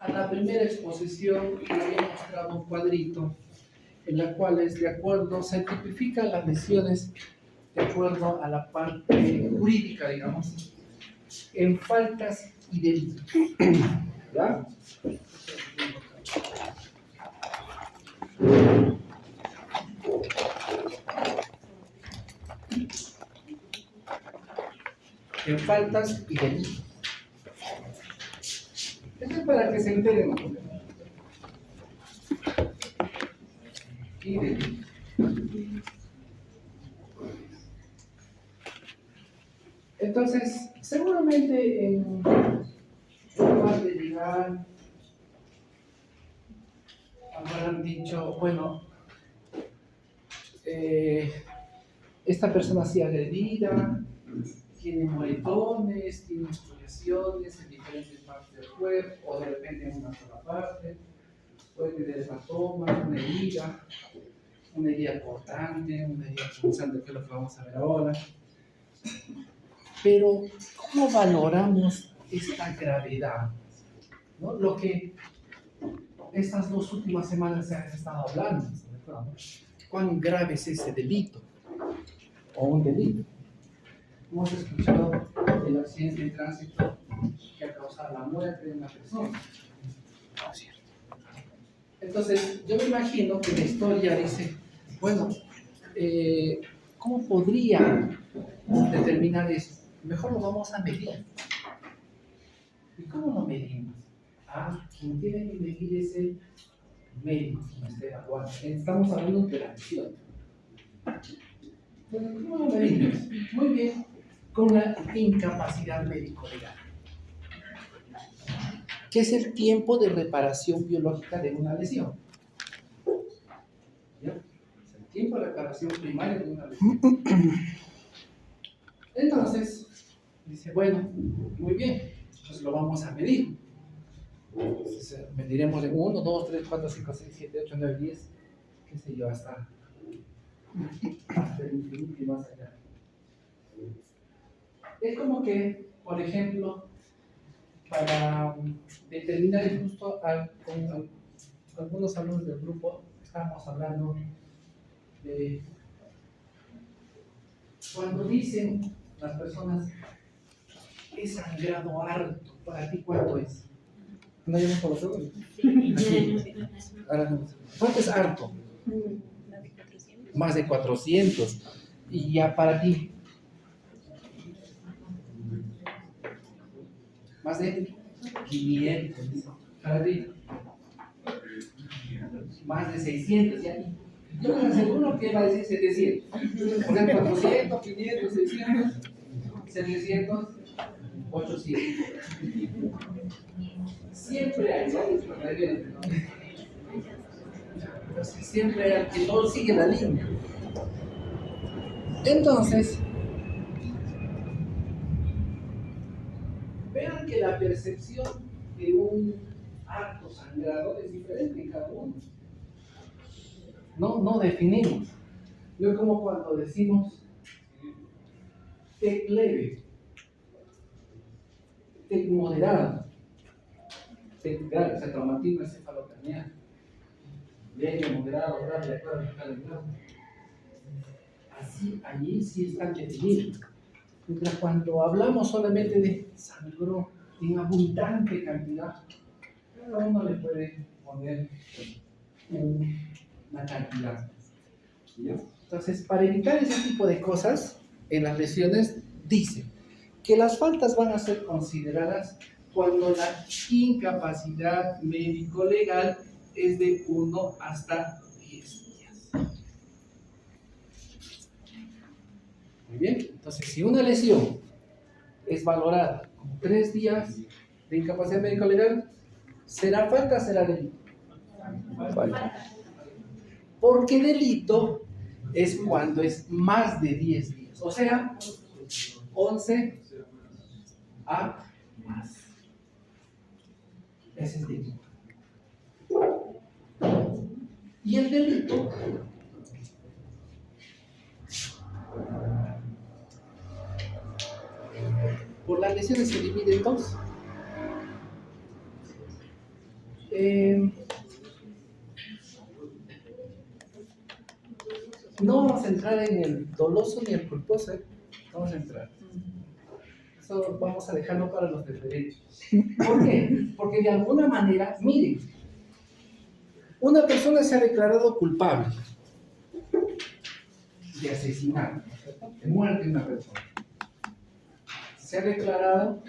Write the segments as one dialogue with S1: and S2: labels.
S1: a la primera exposición le había mostrado un cuadrito en la cual de acuerdo se tipifican las lesiones de acuerdo a la parte jurídica, digamos, en faltas y delitos. ¿Ya? En faltas y delitos. Esto es para que se enteren. Y delitos. Entonces, seguramente en parte legal habrán dicho, bueno, esta persona ha sido agredida, tiene moretones, tiene exfoliaciones en diferentes partes del cuerpo, o de repente en una sola parte, puede tener hematomas, una herida cortante, una herida punzante, que es lo que vamos a ver ahora. Pero, ¿cómo valoramos esta gravedad? ¿No? Lo que estas 2 últimas semanas se han estado hablando, ¿no? ¿Cuán grave es ese delito? O un delito. Hemos escuchado el accidente de tránsito que ha causado la muerte de una persona. Entonces, yo me imagino que la historia dice, bueno, ¿cómo podría determinar esto? Mejor lo vamos a medir. ¿Y cómo lo medimos? Quien tiene que medir es el médico que esté evaluando. Estamos hablando de la lesión. ¿Cómo lo medimos? Muy bien, con la incapacidad médico-legal. ¿Qué es el tiempo de reparación biológica de una lesión? ¿Ya? Es el tiempo de reparación primaria de una lesión. Entonces, dice, bueno, muy bien, pues lo vamos a medir. Entonces, mediremos de 1, 2, 3, 4, 5, 6, 7, 8, 9, 10, qué sé yo, hasta el infinito y más allá. Es como que, por ejemplo, para determinar justo con algunos alumnos del grupo, estábamos hablando de cuando dicen las personas, he sangrado harto, ¿para ti cuánto es? ¿No hayamos colocado? ¿Cuánto es harto? Más de 400. Y ya para ti. Más de 500. Para ti. Más de 600. Ya. Yo les aseguro que va a decir 700. Por ejemplo, 400, 500, 600, 700, 800. Siempre hay, ¿no? Siempre hay al que no sigue la línea. Entonces, vean que la percepción de un acto sangrado es diferente en cada uno. No definimos. No es como cuando decimos TEC leve, TEC moderado, TEC grave, o sea, traumatismo encefalocraneal, leve, moderado, grave, grave. Así, allí sí están definidos. Mientras cuando hablamos solamente de sangró en abundante cantidad, cada uno le puede poner una cantidad. ¿Ya? Entonces, para evitar ese tipo de cosas, en las lesiones dice que las faltas van a ser consideradas cuando la incapacidad médico-legal es de 1 hasta 10 días. Muy bien, entonces si una lesión es valorada como 3 días de incapacidad médico-legal, ¿será falta o será delito? Falta. Porque delito es cuando es más de 10 días, o sea, 11 a más. Ese es delito. Y el delito por las lesiones se divide en 2. No vamos a entrar en el doloso ni el culposo, ¿eh? No vamos a entrar. Eso vamos a dejarlo para los de derecho. ¿Por qué? Porque de alguna manera, miren, una persona se ha declarado culpable de asesinato, ¿no es cierto? De muerte de una persona. Se ha declarado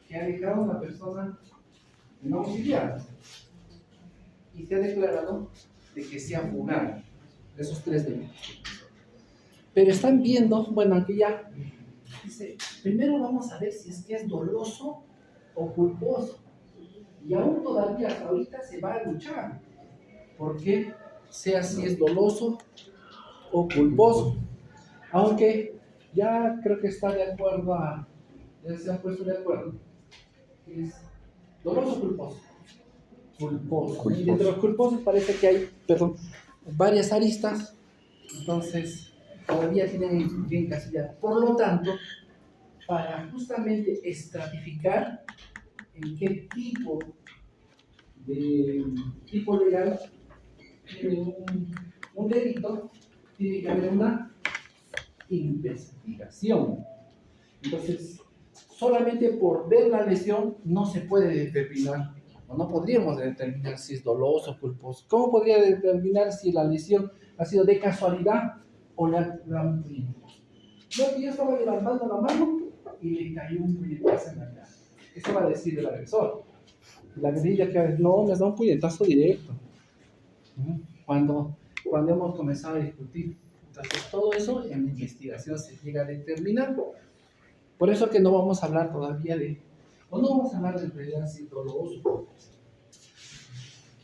S1: que ha dejado a una persona no auxiliar. Y se ha declarado de que se ha fugado. Esos tres delitos. Pero están viendo, bueno, aquí ya dice, primero vamos a ver si es que es doloso o culposo. Y aún todavía hasta ahorita se va a luchar. Porque sea si es doloso o culposo. Aunque ya creo que está de acuerdo ya se han puesto de acuerdo. Es doloso o culposo. Culposo. Y dentro de los culposos parece que hay, varias aristas. Entonces, todavía tienen bien casillado. Por lo tanto, para justamente estratificar en qué tipo legal tiene un delito, tiene que haber una investigación. Entonces, solamente por ver la lesión no se puede determinar, o no podríamos determinar si es doloso o culposo. ¿Cómo podría determinar si la lesión ha sido de casualidad o le han puñetado? Yo estaba levantando la mano y le cayó un puñetazo en la cara. Eso va a decir el agresor. La agrilla que no, me da un puñetazo directo. Cuando hemos comenzado a discutir. Entonces, todo eso en la investigación se llega a determinar. Por eso que no vamos a hablar todavía o no vamos a hablar de realidad si doloso.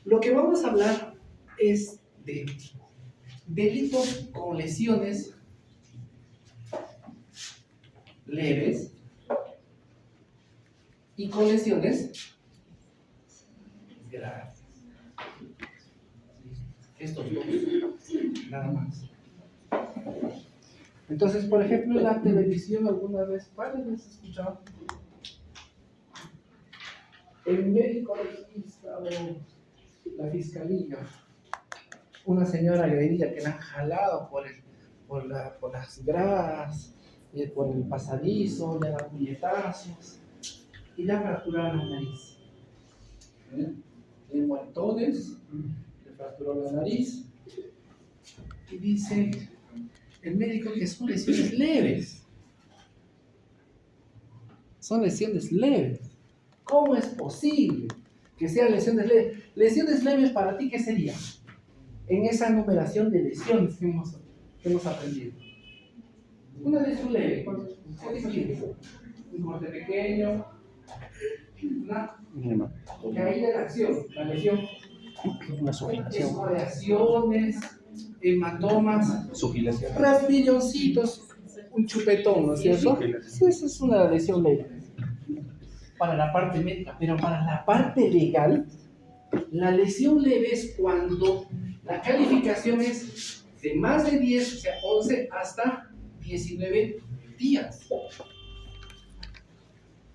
S1: Lo que vamos a hablar es de delitos con lesiones leves y con lesiones graves. Estos dos, nada más. Entonces, por ejemplo, en la televisión alguna vez, ¿cuáles has escuchado? El médico legista o la fiscalía, una señora agredida que la han jalado por las gradas, por el pasadizo, le dan puñetazos y le han fracturado la nariz. En muertones, le fracturó la nariz y dice el médico que son lesiones leves. Son lesiones leves. ¿Cómo es posible que sean lesiones leves? Lesiones leves para ti, ¿qué sería? En esa numeración de lesiones que hemos aprendido. Una lesión leve, ¿qué distingue? Un corte pequeño, una caída de la acción, la lesión,
S2: una sugilación,
S1: escoriaciones, hematomas, raspilloncitos, un chupetón, ¿no es cierto? Esa es una lesión leve para la parte médica, pero para la parte legal, la lesión leve es cuando la calificación es de más de 10, o sea, 11 hasta 19 días.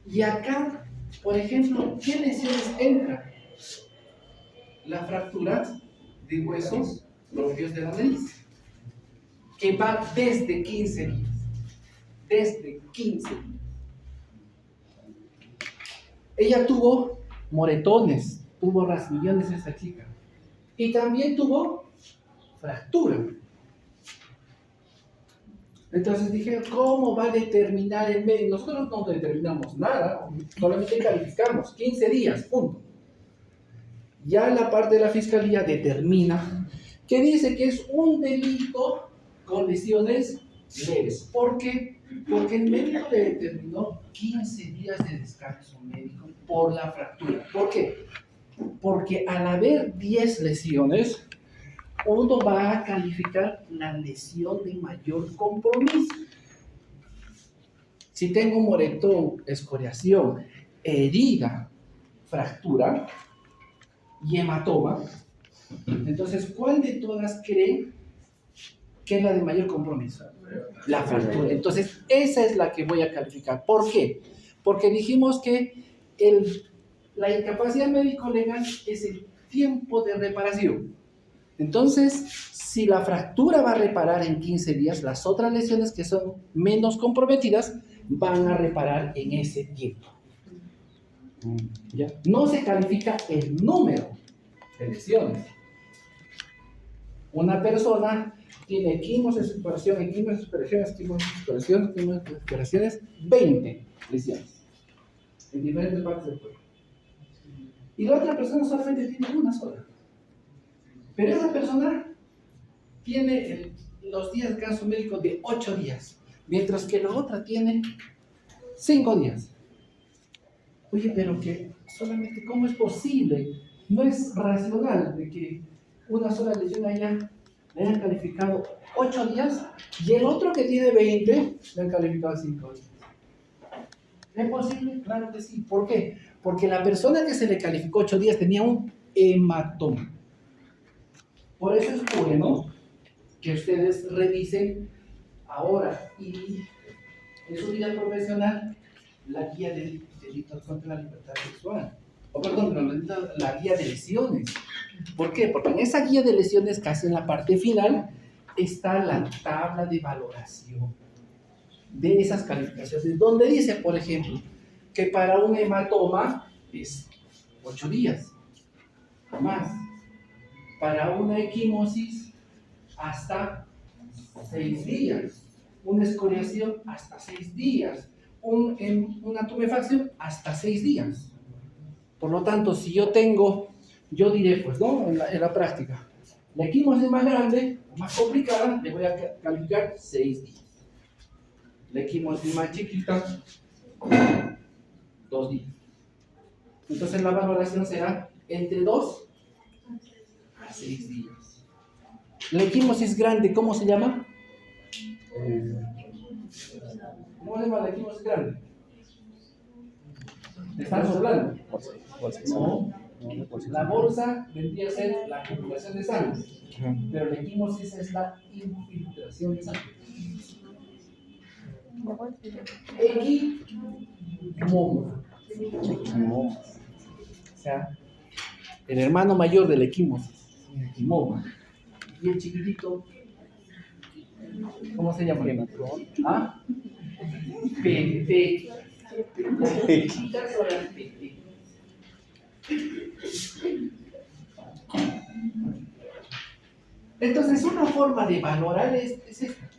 S1: Y acá, por ejemplo, ¿qué lesiones entran? La fractura de huesos propios de la nariz, que va desde 15 días. Desde 15 días. Ella tuvo moretones, tuvo rasguñones esa chica. Y también tuvo fractura. Entonces dije, ¿cómo va a determinar el médico? Nosotros no determinamos nada, solamente calificamos 15 días, punto. Ya la parte de la fiscalía determina que dice que es un delito con lesiones leves. ¿Por qué? Porque el médico le determinó 15 días de descanso médico por la fractura. ¿Por qué? Porque al haber 10 lesiones, uno va a calificar la lesión de mayor compromiso. Si tengo moretón, escoriación, herida, fractura y hematoma, entonces, ¿cuál de todas creen que es la de mayor compromiso? La fractura. Entonces, esa es la que voy a calificar. ¿Por qué? Porque dijimos que La incapacidad médico-legal es el tiempo de reparación. Entonces, si la fractura va a reparar en 15 días, las otras lesiones que son menos comprometidas van a reparar en ese tiempo. ¿Ya? No se califica el número de lesiones. Una persona tiene quimos de superación, quimos de superación, 20 lesiones en diferentes partes del cuerpo. Y la otra persona solamente tiene una sola. Pero esa persona tiene los días de descanso médico de 8 días, mientras que la otra tiene 5 días. Oye, pero que solamente, ¿cómo es posible? No es racional de que una sola lesión le hayan calificado 8 días y el otro que tiene 20 le han calificado 5 días. ¿Es posible? Claro que sí. ¿Por qué? Porque la persona que se le calificó 8 días tenía un hematoma. Por eso es bueno que ustedes revisen ahora y en su vida profesional la guía de delitos contra la libertad sexual. La guía de lesiones. ¿Por qué? Porque en esa guía de lesiones, casi en la parte final, está la tabla de valoración de esas calificaciones, donde dice, por ejemplo, que para un hematoma es 8 días, más. Para una equimosis, hasta 6 días. Una escoriación, hasta 6 días. Una tumefacción, hasta 6 días. Por lo tanto, si yo diré, pues, ¿no? En la práctica, la equimosis más grande, más complicada, le voy a calificar 6 días. La equimosis más chiquita, 2 días. Entonces la valoración será entre 2 a 6 días. La equimosis grande, ¿cómo se llama? ¿Cómo se llama la equimosis grande? ¿Estamos hablando? No. La bolsa vendría a ser la acumulación de sangre, pero la equimosis es la infiltración de sangre. Equimoma. O sea, el hermano mayor del equimosis, equimoma. Y el chiquitito, ¿cómo se llama? ¿Ah? Petequias. Las chiquitas son las petequias. Entonces, una forma de valorar es esta.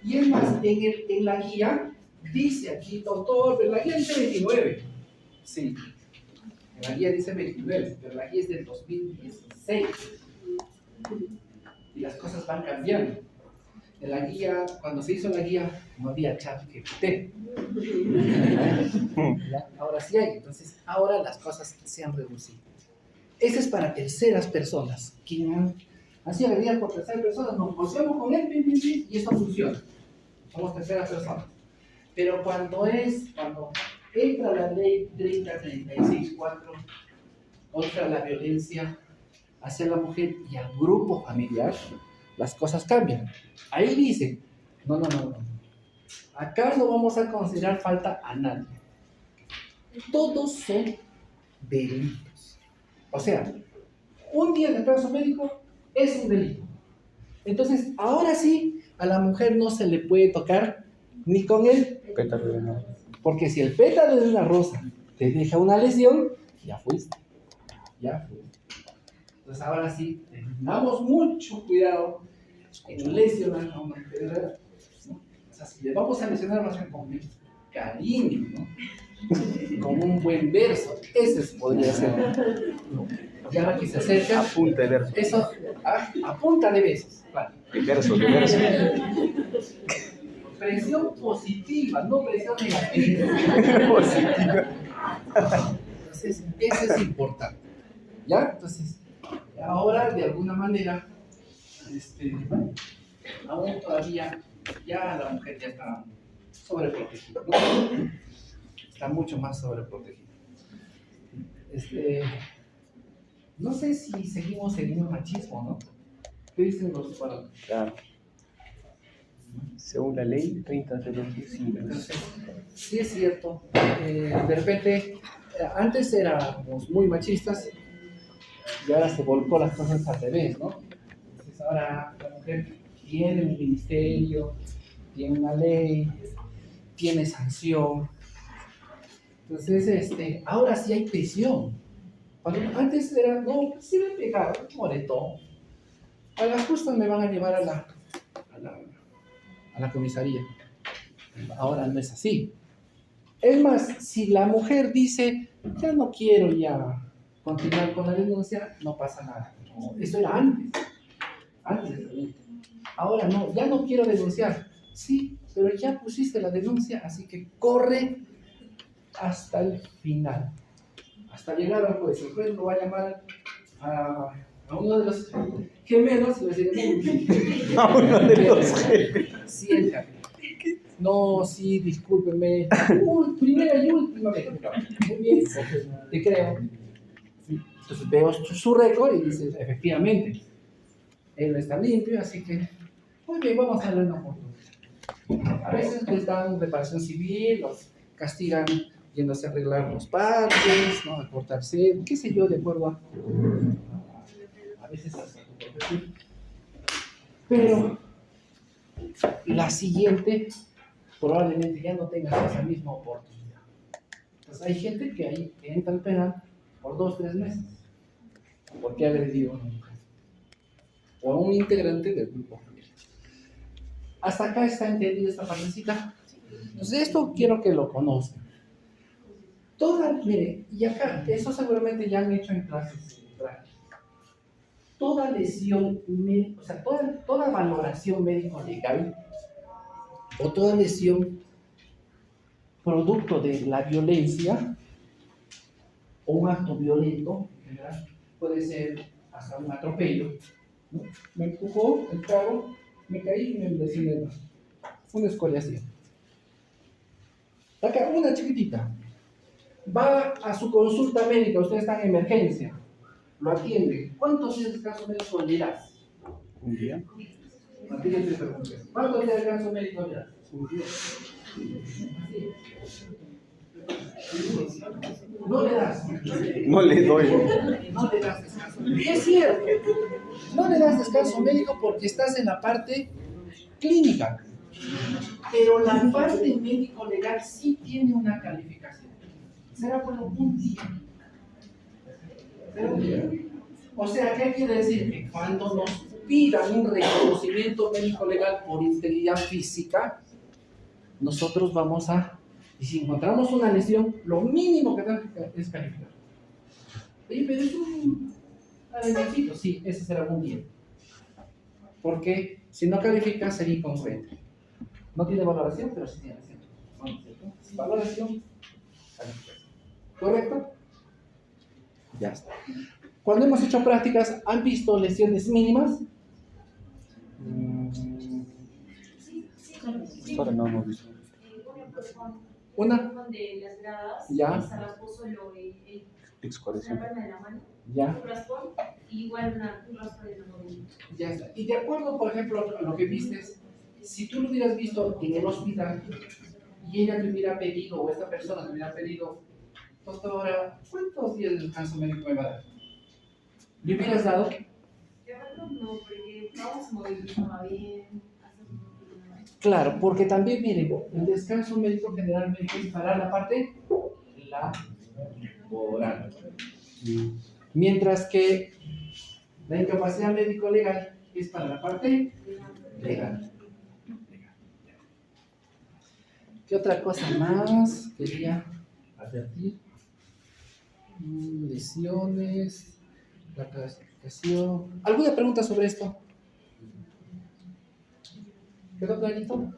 S1: Y es más, en la guía, dice aquí, doctor, pero la guía dice 29. Sí, en la guía dice 29, pero la guía es del 2016. Y las cosas van cambiando. En la guía, cuando se hizo la guía, no había ChatGPT. Ahora sí hay, entonces ahora las cosas se han reducido. Ese es para terceras personas. Quien hacía la guía por terceras personas, nos negociamos con él, y esto funciona. Somos terceras personas. Pero cuando entra la ley 3036-4 contra la violencia hacia la mujer y al grupo familiar, las cosas cambian. Ahí dice, no. Acá no vamos a considerar falta a nadie. Todos son delitos. O sea, un día de retraso médico es un delito. Entonces, ahora sí, a la mujer no se le puede tocar ni con el pétalo de una rosa. Porque si el pétalo de una rosa te deja una lesión, ya fuiste. Entonces, ahora sí, tengamos mucho cuidado en lesionar a una mujer, ¿no? O sea, si le vamos a lesionar, más bien con cariño, ¿no? Con un buen verso. Ese podría ser. Y ahora que se acerca,
S2: A punta de verso.
S1: Eso, a punta de besos. Claro.
S2: De verso.
S1: Presión positiva, no presión negativa. Entonces, eso es importante. ¿Ya? Entonces, ahora, de alguna manera, aún todavía, ya la mujer ya está sobreprotegida, ¿no? Está mucho más sobreprotegida. No sé si seguimos en un machismo, ¿no? ¿Qué dicen los parados?
S2: Claro. Según la ley 3005.
S1: Entonces, sí es cierto. De repente, Antes éramos muy machistas y ahora se volcó las cosas al revés, ¿no? Entonces ahora la mujer tiene un ministerio, tiene una ley, tiene sanción. Entonces, ahora sí hay prisión. Cuando antes era, no, sí me pegaron, moretón. A la justa me van a llevar a la comisaría. Ahora no es así. Es más, si la mujer dice, ya no quiero ya continuar con la denuncia, no pasa nada. No, eso era antes. Antes de salir. Ahora no, ya no quiero denunciar. Sí, pero ya pusiste la denuncia, así que corre hasta el final. Hasta llegar al juez. El juez lo va a llamar a uno de los gemelos y le dice,
S2: A uno de los gemelos.
S1: siéntate. No, sí, discúlpeme. Primera y última vez. Muy bien, te creo. Entonces veo su récord y dices, efectivamente, él no está limpio, así que, muy bien, vamos a darle una oportunidad. A veces les dan reparación civil, los castigan yéndose a arreglar los parches, ¿no? A cortarse, qué sé yo, de acuerdo a veces hasta tu profesión. Pero la siguiente probablemente ya no tengas esa misma oportunidad. Entonces hay gente que ahí entra al penal por 2 o 3 meses porque ha agredido a una mujer o a un integrante del grupo familiar. Hasta acá está entendida esta partecita. Entonces esto quiero que lo conozcan. Mire, y acá, eso seguramente ya han hecho en clases prácticas. Toda lesión, o sea, toda valoración médico-legal o toda lesión producto de la violencia o un acto violento, ¿verdad? Puede ser hasta un atropello, ¿no? Me empujó el carro, me caí y me lesioné el brazo. Una escoriación. Acá, una chiquitita. Va a su consulta médica, usted está en emergencia, lo atiende. ¿Cuántos días de descanso médico le das?
S2: Un día.
S1: ¿Cuántos días de descanso médico le das?
S2: Un día.
S1: No le das.
S2: No le doy.
S1: No le das descanso. Y es cierto. No le das descanso médico porque estás en la parte clínica. Pero la parte médico-legal sí tiene una calificación. Será bueno un día. ¿Será un día? O sea, ¿qué quiere decir? Que cuando nos pidan un reconocimiento médico-legal por integridad física, nosotros vamos a, y si encontramos una lesión, lo mínimo que tenemos es calificar. Oye, pero es un adelantito. Sí, ese será un día. Porque si no califica, sería incongruente. No tiene valoración, pero sí tiene lesión. Valoración, calificación. ¿Correcto? Ya está. Cuando hemos hecho prácticas, ¿han visto lesiones mínimas?
S2: Ahora no hemos visto.
S1: Una.
S3: Donde las gradas,
S1: Ya.
S3: puso
S2: Excoriación.
S3: la palma de la mano,
S1: Ya.
S3: un raspón, y igual un raspón de la mano.
S1: Ya está. Y de acuerdo, por ejemplo, a lo que vistes, si tú lo hubieras visto en el hospital y ella te hubiera pedido, o esta persona te hubiera pedido, doctora, ¿cuántos días de descanso médico me va a dar? ¿Le hubieras dado?
S3: De verdad no, porque vamos a movilizar bien.
S1: Claro, porque también, miren, el descanso médico generalmente es para la parte laboral. Mientras que la incapacidad médico-legal es para la parte legal. ¿Qué otra cosa más quería advertir? Lesiones, la clasificación. ¿Alguna pregunta sobre esto? ¿Quedó clarito?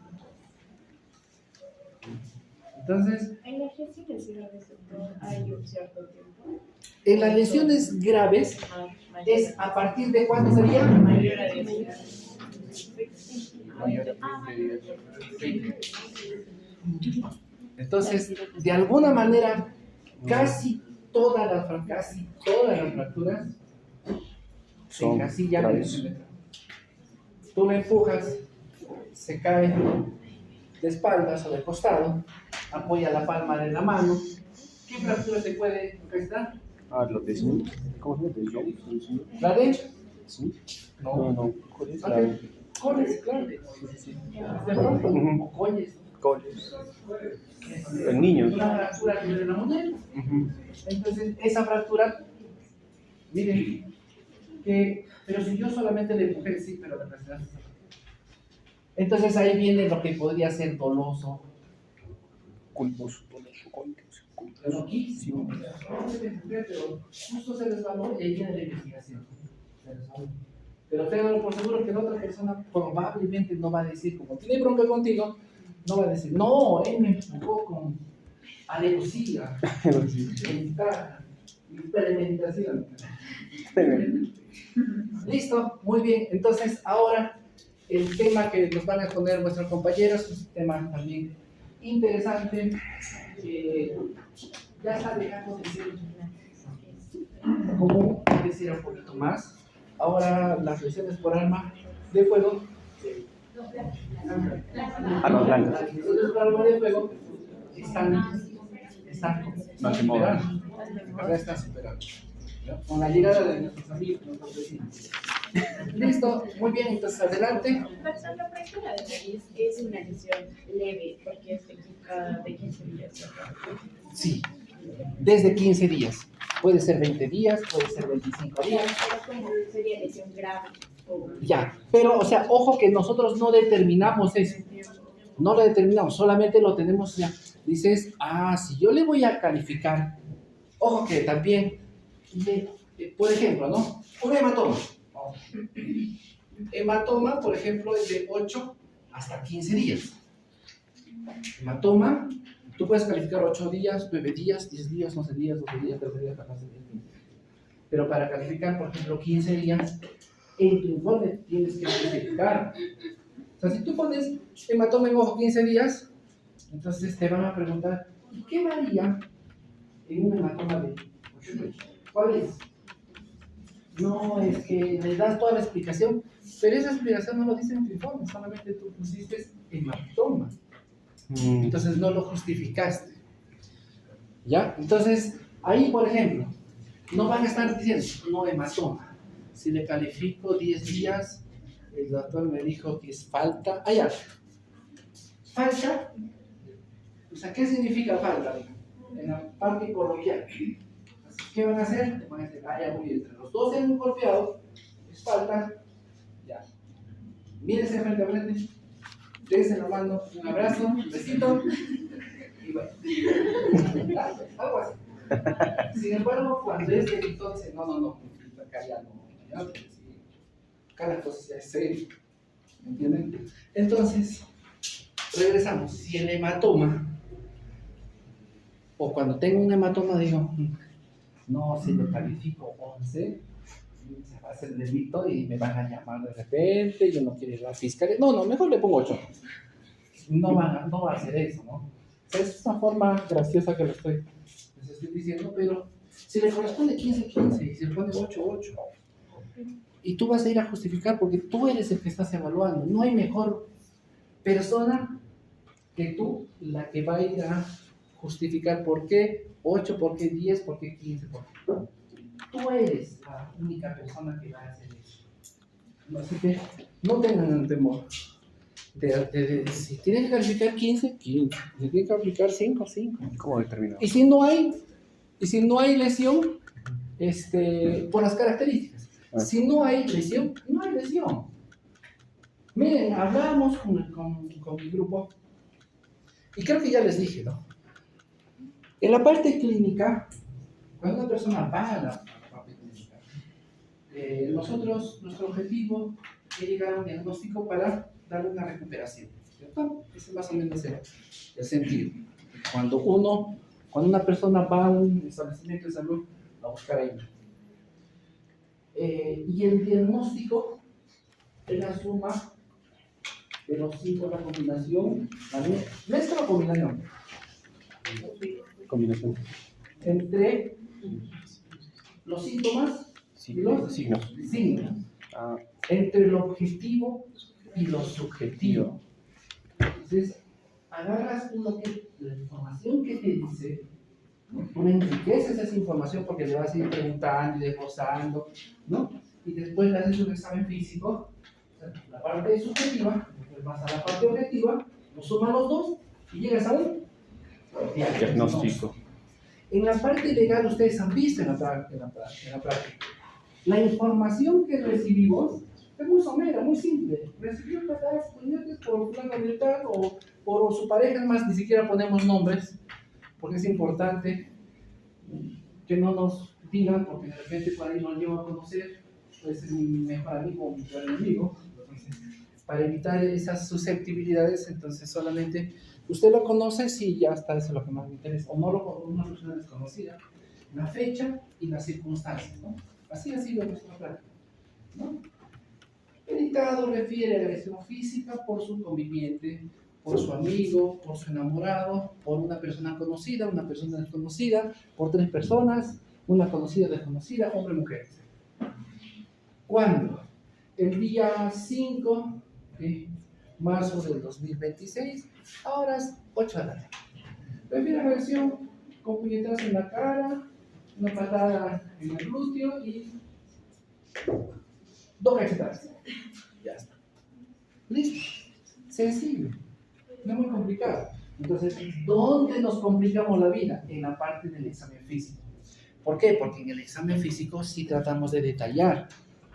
S1: Entonces,
S4: En las lesiones graves, doctor, hay un cierto tiempo.
S1: en las lesiones graves, ¿es a partir de cuándo sería?
S4: Mayor a 10 días.
S1: Entonces, de alguna manera, casi todas las fracturas se
S2: Son
S1: encasillan en
S2: graves.
S1: ese letrado. Tú le empujas, se cae de espaldas o de costado, apoya la palma de la mano, ¿Qué fractura se puede restar?
S2: Ah, lo de Smith. ¿Cómo se llama? ¿De Jones?
S1: ¿La de?
S2: ¿Smith?
S1: No.
S2: No. ¿Cuál es?
S1: ¿La de? Coles, claro. De pronto,
S2: Ujú.
S1: o colles.
S2: Coles. El niño.
S1: Una fractura de la muñeca.
S2: Ujú.
S1: Entonces, esa fractura, miren, pero si yo solamente le empujé, sí, pero la fractura. Entonces ahí viene lo que podría ser doloso.
S2: Culposo.
S1: Pero aquí, sí, no se empujé, pero justo se resbaló y ahí viene la investigación. Se resbaló. Pero ténganlo por seguro que la otra persona probablemente no va a decir, como tiene bronca contigo, no va a decir, no, él me empujó con alevosía, implementación. Listo, muy bien. Entonces, ahora el tema que nos van a exponer nuestros compañeros es un tema también interesante. Ya está dejando de ser común, decir un poquito más. Ahora las lesiones por arma de fuego.
S2: Blancas.
S1: Las lesiones por arma de fuego están superando. Ahora están superando. ¿No? Con la llegada de nuestros amigos, nuestros vecinos. Listo, muy bien, entonces adelante.
S4: Pero la fractura de nariz es una lesión leve porque es de 15 días.
S1: Sí, desde 15 días. Puede ser 20 días, puede ser 25 días.
S4: Pero como sería lesión grave.
S1: Ya, pero, o sea, ojo que nosotros no determinamos eso. No lo determinamos, solamente lo tenemos ya. Dices, si yo le voy a calificar, ojo que también, por ejemplo, ¿no? Un hematoma. Hematoma, por ejemplo, es de 8 hasta 15 días. Hematoma, tú puedes calificar 8 días, 9 días, 10 días, 11 días, 12 días, 13 días, 14 días, 15 días. Pero para calificar, por ejemplo, 15 días, en tu informe tienes que especificar. O sea, si tú pones hematoma en ojo 15 días, entonces te van a preguntar, ¿y qué varía en un hematoma de 8 días? ¿Cuál es? No, es que le das toda la explicación, pero esa explicación no lo dice en tu informe, solamente tú pusiste hematoma. Entonces no lo justificaste. ¿Ya? Entonces, ahí, por ejemplo, no van a estar diciendo, no hematoma. Si le califico 10 días, el doctor me dijo que es falta. Ya. Falta. O sea, ¿qué significa falta? En la parte coloquial. ¿Qué van a hacer? Van a decir, ya muy bien, entre los dos se han golpeado, es falta. Ya. Mírense frente a frente. Dense la mano, un abrazo, un besito. Y bueno. Algo así. Sin embargo, cuando es delito, dice, no, acá ya no. Ya, porque sí, cada cosa ya es serio. ¿Entienden? Entonces, regresamos. Si el hematoma, o cuando tengo un hematoma, digo, no, si lo califico 11, se va a hacer delito y me van a llamar de repente, yo no quiero ir a la fiscalía. No, mejor le pongo 8. No va a hacer eso, ¿no? O sea, es una forma graciosa que les estoy diciendo, pero si le corresponde 15, y si le pone 8. Y tú vas a ir a justificar porque tú eres el que estás evaluando. No hay mejor persona que tú la que va a ir a justificar por qué 8, por qué 10, por qué 15, por qué. Tú eres la única persona que va a hacer eso. Así que no tengan temor. Si tienen que calificar 15. Si tienen que aplicar 5.
S2: ¿Cómo determinado?
S1: Y si no hay lesión, por las características. Si no hay lesión, no hay lesión. Miren, hablábamos con mi grupo y creo que ya les dije, ¿no? En la parte clínica, cuando una persona va a la parte clínica, nuestro objetivo es llegar a un diagnóstico para darle una recuperación, ¿cierto? Ese es más o menos el sentido. Cuando una persona va a un establecimiento de salud a buscar ayuda. Y el diagnóstico es la suma de los 5, la combinación, nuestra combinación entre los síntomas y los signos. Entre el objetivo y lo subjetivo. Entonces, agarras la información que te dice ¿no? Tú le enriqueces esa información porque le vas a ir preguntando y desglosando, ¿no? Y después le haces un examen físico, o sea, la parte subjetiva, después vas a la parte objetiva, lo sumas los dos y llegas a un
S2: Diagnóstico.
S1: En la parte legal ustedes han visto en la práctica, la información que recibimos es muy somera, muy simple. Recibió patadas puñetes por fulano de tal o por su pareja, más ni siquiera ponemos nombres, porque es importante que no nos digan, porque de repente por ahí lo llevo a conocer, puede ser mi mejor amigo o mi peor enemigo. Entonces, para evitar esas susceptibilidades, entonces solamente usted lo conoce, sí, ya está, eso es lo que más me interesa, o no lo conoce, una persona desconocida, la fecha y las circunstancias, ¿no? Así ha sido nuestra práctica, ¿no? Predicado refiere a agresión física por su conviviente, por su amigo, por su enamorado, por una persona conocida, una persona desconocida, por tres personas, una conocida, desconocida, hombre, mujer. ¿Cuándo? El día 5 de marzo del 2026, a horas 8 de la tarde. Refiere a agresión con puñetazos en la cara, una patada en el glúteo y 2 cachetadas. Ya está. Listo. Sencillo. No es muy complicado. Entonces, ¿dónde nos complicamos la vida? En la parte del examen físico. ¿Por qué? Porque en el examen físico sí tratamos de detallar,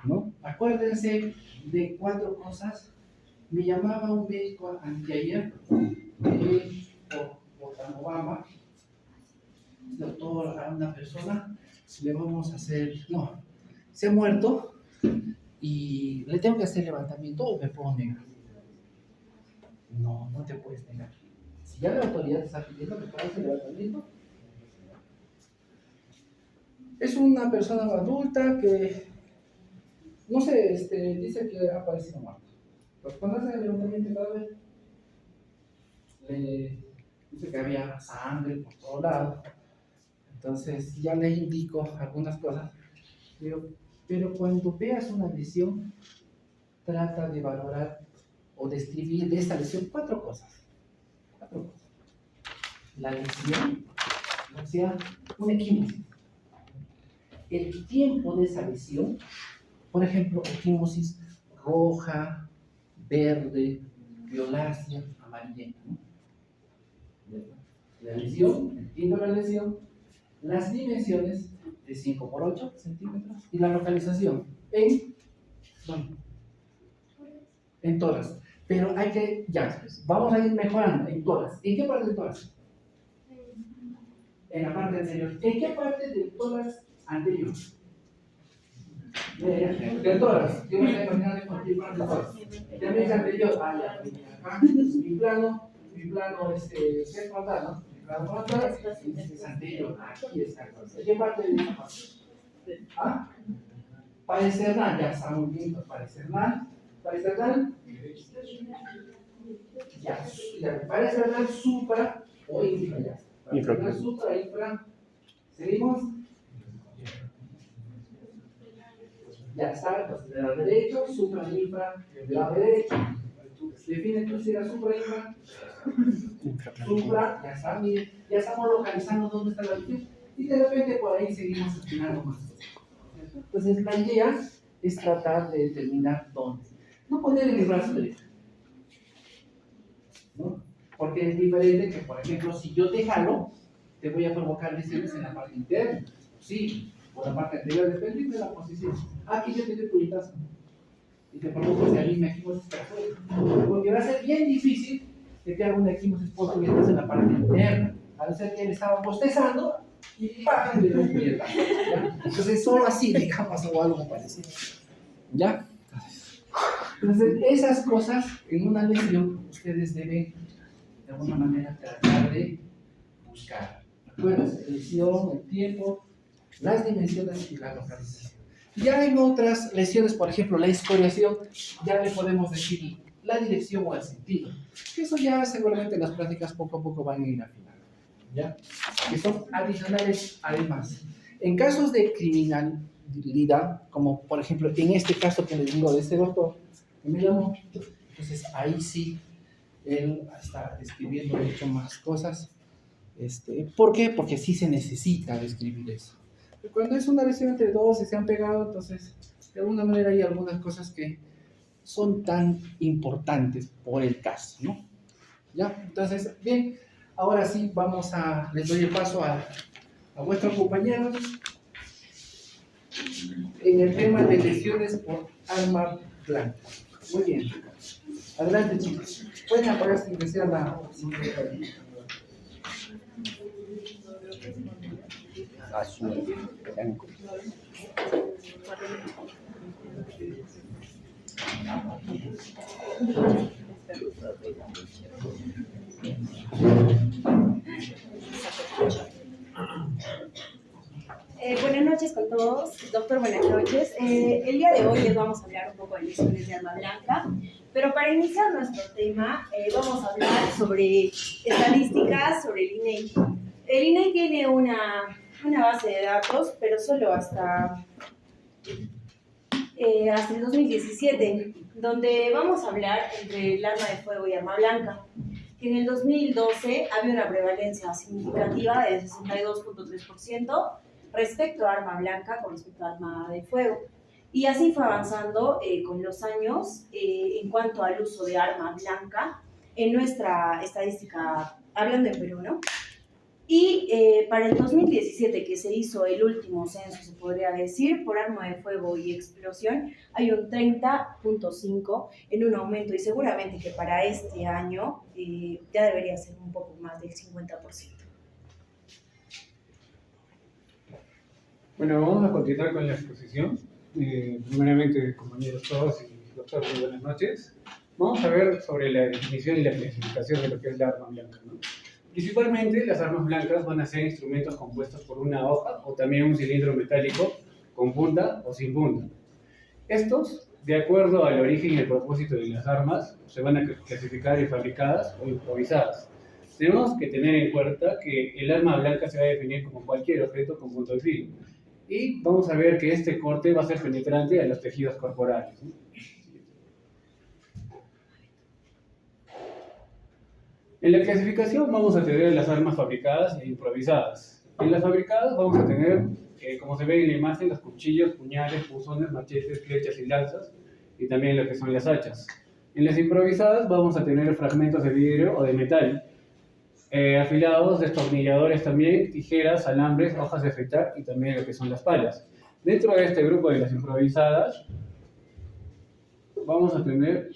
S1: ¿no? Acuérdense de 4 cosas. Me llamaba un médico anteayer, por Tanobama, doctor, a una persona, le vamos a hacer, no, se ha muerto y le tengo que hacer levantamiento o me puedo negar. No, no te puedes negar. Si ya la autoridad te está pidiendo que hagas el levantamiento, es una persona adulta que, no sé, dice que ha aparecido muerto. Pero cuando hacen el levantamiento cada vez, dice que había sangre por todos lados. Entonces ya le indico algunas cosas. Pero cuando veas una lesión, trata de valorar o describir de esa lesión 4 cosas. 4 cosas. La lesión, o sea, una equimosis. El tiempo de esa lesión, por ejemplo, equimosis roja, verde, violácea, amarillenta, ¿no? La lesión, el tiempo de la lesión, las dimensiones de 5 por 8 centímetros y la localización en toras. Pero hay que, ya, vamos a ir mejorando en toras. ¿En qué parte de toras? En la parte anterior. ¿En qué parte de toras anterior? De toras. ¿Qué vas a imaginar de cualquier parte de toras? De la anterior. Ah, ya. Acá, mi plano es frontal, ¿no? Mi plano frontal es anterior. Aquí está. ¿En qué parte de esta parte? ¿Ah? Parecernal, ya está muy bien. Parecernal. Ya. Parecernal, supra o infra, ya. Parecernal, supra, infra. ¿Seguimos? Ya está, entonces del lado derecho, supra, infra, del lado derecho. Define tú si era supra, infra. Supra, ya está, miren, ya estamos localizando dónde está la lesión. Y de repente por ahí seguimos afinando más. Entonces la idea es tratar de determinar dónde. No poner en el brazo derecho, ¿no? Porque es diferente que, por ejemplo, si yo te jalo, te voy a provocar lesiones en la parte interna. Sí, por la parte anterior, depende de la posición. Aquí yo te doy puñetazo y te provoco ese mismo equimosis para afuera. Porque va a ser bien difícil que te haga un equimosis por puñetazo en la parte interna. A no ser que él estaba bostezando y ¡pam! Le doy un puñetazo. Entonces, solo así, digamos, o algo parecido. ¿Ya? Entonces, esas cosas en una lesión ustedes deben de alguna manera tratar de buscar. Acuérdense, lesión, el tiempo, las dimensiones y la localización. Ya en otras lesiones, por ejemplo, la escoriación, ya le podemos decir la dirección o el sentido. Eso ya seguramente las prácticas poco a poco van a ir afinando. ¿Ya? Que son adicionales además. En casos de criminalidad, como por ejemplo en este caso que les digo de este doctor, que me llamó, entonces ahí sí, él está escribiendo mucho más cosas ¿Por qué? Porque sí se necesita describir eso. Pero cuando es una lesión entre dos y se han pegado, entonces de alguna manera hay algunas cosas que son tan importantes por el caso, ¿no? ¿Ya? Entonces, bien, ahora sí les doy el paso a vuestros compañeros en el tema de lesiones por arma blanca. Muy bien. Adelante, chicos. Pueden apagar sin que sea la secretaria.
S2: Azul, blanco.
S5: Buenas noches con todos. Doctor, buenas noches. El día de hoy les vamos a hablar un poco de lesiones de arma blanca, pero para iniciar nuestro tema vamos a hablar sobre estadísticas sobre el INEI. El INEI tiene una base de datos, pero solo hasta el 2017, donde vamos a hablar entre el arma de fuego y arma blanca. Que en el 2012 había una prevalencia significativa de 62.3% respecto a arma blanca con respecto a arma de fuego. Y así fue avanzando con los años en cuanto al uso de arma blanca en nuestra estadística, hablando en Perú, ¿no? Y para el 2017, que se hizo el último censo, se podría decir, por arma de fuego y explosión, hay un 30.5 en un aumento, y seguramente que para este año ya debería ser un poco más del 50%.
S6: Bueno, vamos a continuar con la exposición. Primeramente, compañeros todos y doctor, muy buenas noches. Vamos a ver sobre la definición y la clasificación de lo que es la arma blanca, ¿no? Principalmente, las armas blancas van a ser instrumentos compuestos por una hoja o también un cilindro metálico con punta o sin punta. Estos, de acuerdo al origen y el propósito de las armas, se van a clasificar en fabricadas o improvisadas. Tenemos que tener en cuenta que el arma blanca se va a definir como cualquier objeto con punto de filo. Y vamos a ver que este corte va a ser penetrante a los tejidos corporales, ¿no? En la clasificación vamos a tener las armas fabricadas e improvisadas. En las fabricadas vamos a tener, como se ve en la imagen, los cuchillos, puñales, punzones, machetes, flechas y lanzas, y también lo que son las hachas. En las improvisadas vamos a tener fragmentos de vidrio o de metal, afilados, destornilladores también, tijeras, alambres, hojas de afeitar y también lo que son las palas. Dentro de este grupo de las improvisadas vamos a tener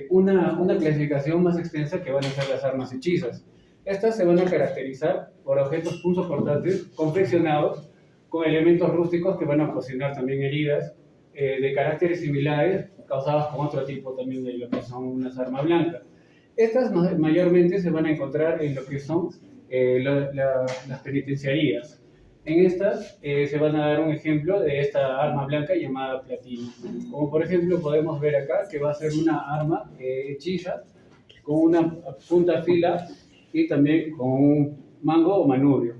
S6: una clasificación más extensa que van a ser las armas hechizas. Estas se van a caracterizar por objetos punzocortantes confeccionados con elementos rústicos que van a ocasionar también heridas de caracteres similares causadas con otro tipo también de lo que son unas armas blancas. Estas mayormente se van a encontrar en lo que son las penitenciarías. En estas se van a dar un ejemplo de esta arma blanca llamada platino. Como por ejemplo podemos ver acá que va a ser una arma hechiza con una punta fila y también con un mango o manubrio.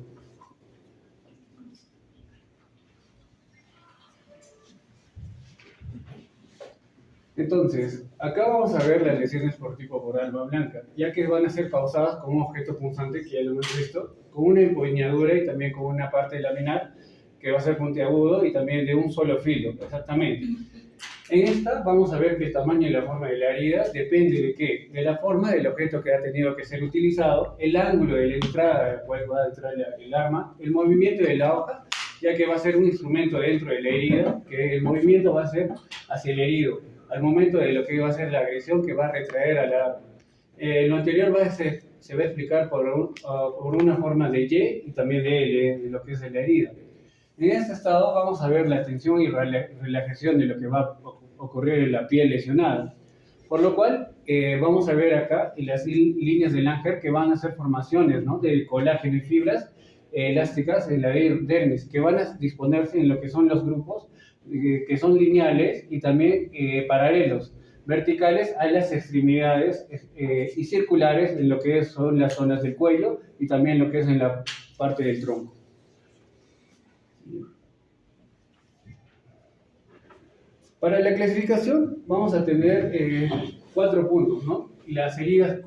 S6: Entonces, acá vamos a ver las lesiones por tipo por arma blanca, ya que van a ser causadas con un objeto punzante que ya lo hemos visto, con una empuñadura y también con una parte laminar que va a ser puntiagudo y también de un solo filo, exactamente. En esta vamos a ver que el tamaño y la forma de la herida depende de qué, de la forma del objeto que ha tenido que ser utilizado, el ángulo de la entrada al cual va a entrar el arma, el movimiento de la hoja, ya que va a ser un instrumento dentro de la herida, que el movimiento va a ser hacia el herido, al momento de lo que va a ser la agresión que va a retraer a la arma. Lo anterior se va a explicar por una forma de Y y también de L, de lo que es la herida. En este estado vamos a ver la tensión y relajación de lo que va a ocurrir en la piel lesionada. Por lo cual, vamos a ver acá en las líneas de Langer que van a ser formaciones, ¿no?, del colágeno y fibras elásticas en la dermis, que van a disponerse en lo que son los grupos que son lineales y también paralelos, verticales a las extremidades y circulares en lo que son las zonas del cuello y también lo que es en la parte del tronco. Para la clasificación vamos a tener 4 puntos, ¿no? las heridas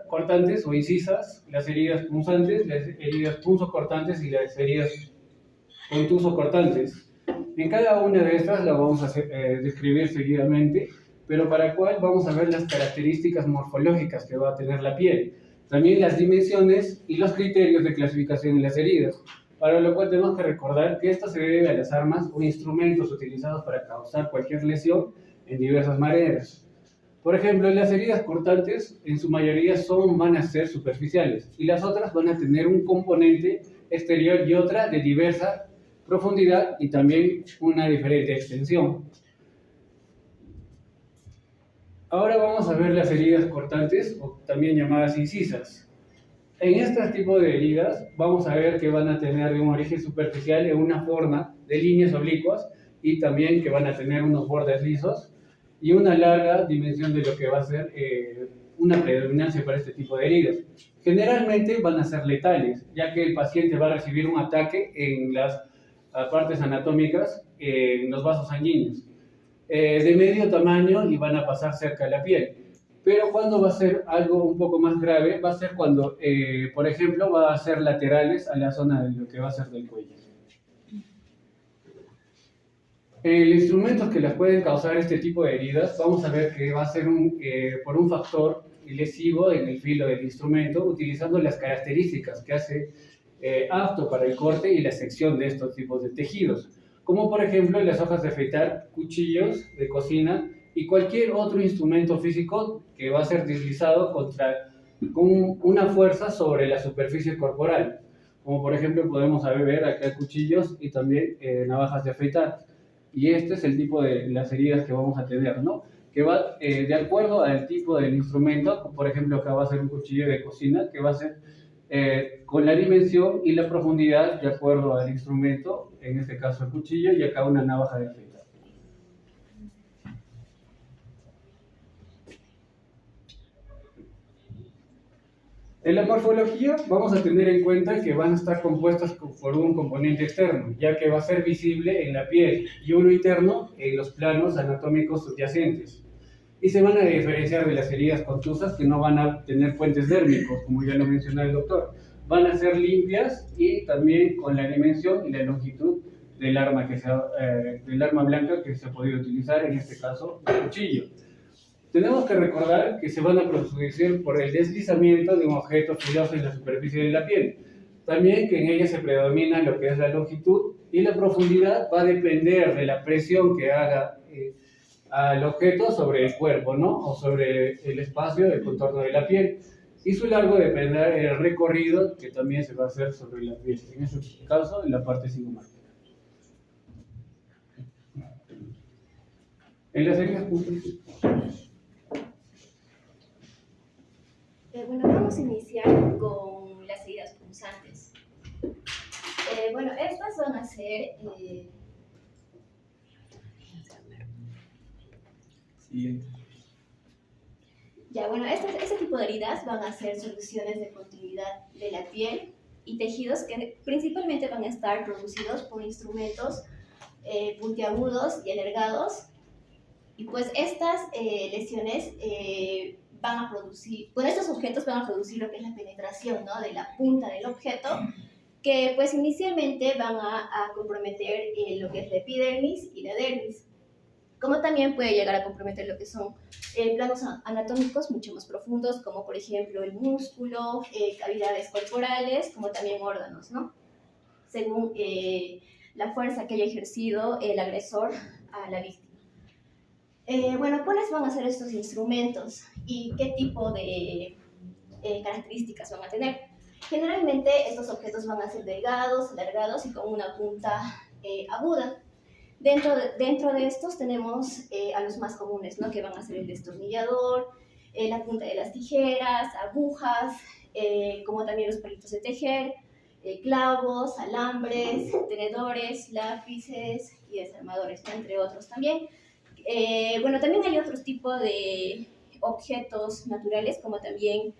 S6: cortantes o incisas, las heridas punzantes, las heridas punzocortantes y las heridas contusocortantes. En cada una de estas la vamos a describir seguidamente, pero para cuál vamos a ver las características morfológicas que va a tener la piel, también las dimensiones y los criterios de clasificación de las heridas, para lo cual tenemos que recordar que esto se debe a las armas o instrumentos utilizados para causar cualquier lesión en diversas maneras. Por ejemplo, las heridas cortantes en su mayoría van a ser superficiales y las otras van a tener un componente exterior y otra de diversa profundidad y también una diferente extensión. Ahora vamos a ver las heridas cortantes o también llamadas incisas. En este tipo de heridas vamos a ver que van a tener un origen superficial en una forma de líneas oblicuas y también que van a tener unos bordes lisos y una larga dimensión de lo que va a ser una predominancia para este tipo de heridas. Generalmente van a ser letales, ya que el paciente va a recibir un ataque en las partes anatómicas, en los vasos sanguíneos, de medio tamaño y van a pasar cerca de la piel. Pero cuando va a ser algo un poco más grave, va a ser cuando, por ejemplo, va a ser laterales a la zona de lo que va a ser del cuello. Los instrumentos que las pueden causar este tipo de heridas, vamos a ver que va a ser por un factor lesivo en el filo del instrumento, utilizando las características que hace apto para el corte y la sección de estos tipos de tejidos, como por ejemplo las hojas de afeitar, cuchillos de cocina y cualquier otro instrumento físico que va a ser deslizado con una fuerza sobre la superficie corporal, como por ejemplo podemos ver acá cuchillos y también navajas de afeitar. Y este es el tipo de las heridas que vamos a tener, ¿no? Que va de acuerdo al tipo del instrumento. Por ejemplo, acá va a ser un cuchillo de cocina que va a ser con la dimensión y la profundidad de acuerdo al instrumento, en este caso el cuchillo, y acá una navaja de afeitar. En la morfología vamos a tener en cuenta que van a estar compuestas por un componente externo, ya que va a ser visible en la piel, y uno interno en los planos anatómicos subyacentes. Y se van a diferenciar de las heridas contusas, que no van a tener puentes dérmicos, como ya lo mencionó el doctor. Van a ser limpias y también con la dimensión y la longitud del arma blanca que se ha podido utilizar, en este caso el cuchillo. Tenemos que recordar que se van a producir por el deslizamiento de un objeto filoso en la superficie de la piel. También que en ella se predomina lo que es la longitud, y la profundidad va a depender de la presión que haga al objeto sobre el cuerpo, ¿no? O sobre el espacio del contorno de la piel. Y su largo dependerá del recorrido que también se va a hacer sobre la piel, en este caso en la parte cigomática. En las heridas
S7: Bueno, vamos a iniciar con las heridas punzantes. Bueno, estas van a ser
S1: Siguiente.
S7: ya, bueno, este tipo de heridas van a ser soluciones de continuidad de la piel y tejidos que principalmente van a estar producidos por instrumentos puntiagudos y alargados. Y pues estas lesiones van a producir, bueno, estos objetos van a producir lo que es la penetración, ¿no?, de la punta del objeto, que pues inicialmente van a comprometer lo que es la epidermis y la dermis, como también puede llegar a comprometer lo que son planos anatómicos mucho más profundos, como por ejemplo el músculo, cavidades corporales, como también órganos, ¿no?, según la fuerza que haya ejercido el agresor a la víctima. Bueno, ¿cuáles van a ser estos instrumentos y qué tipo de características van a tener? Generalmente estos objetos van a ser delgados, alargados y con una punta aguda. Dentro de estos tenemos a los más comunes, ¿no?, que van a ser el destornillador, la punta de las tijeras, agujas, como también los palitos de tejer, clavos, alambres, tenedores, lápices y desarmadores, entre otros también. Bueno, también hay otros tipos de objetos naturales, como también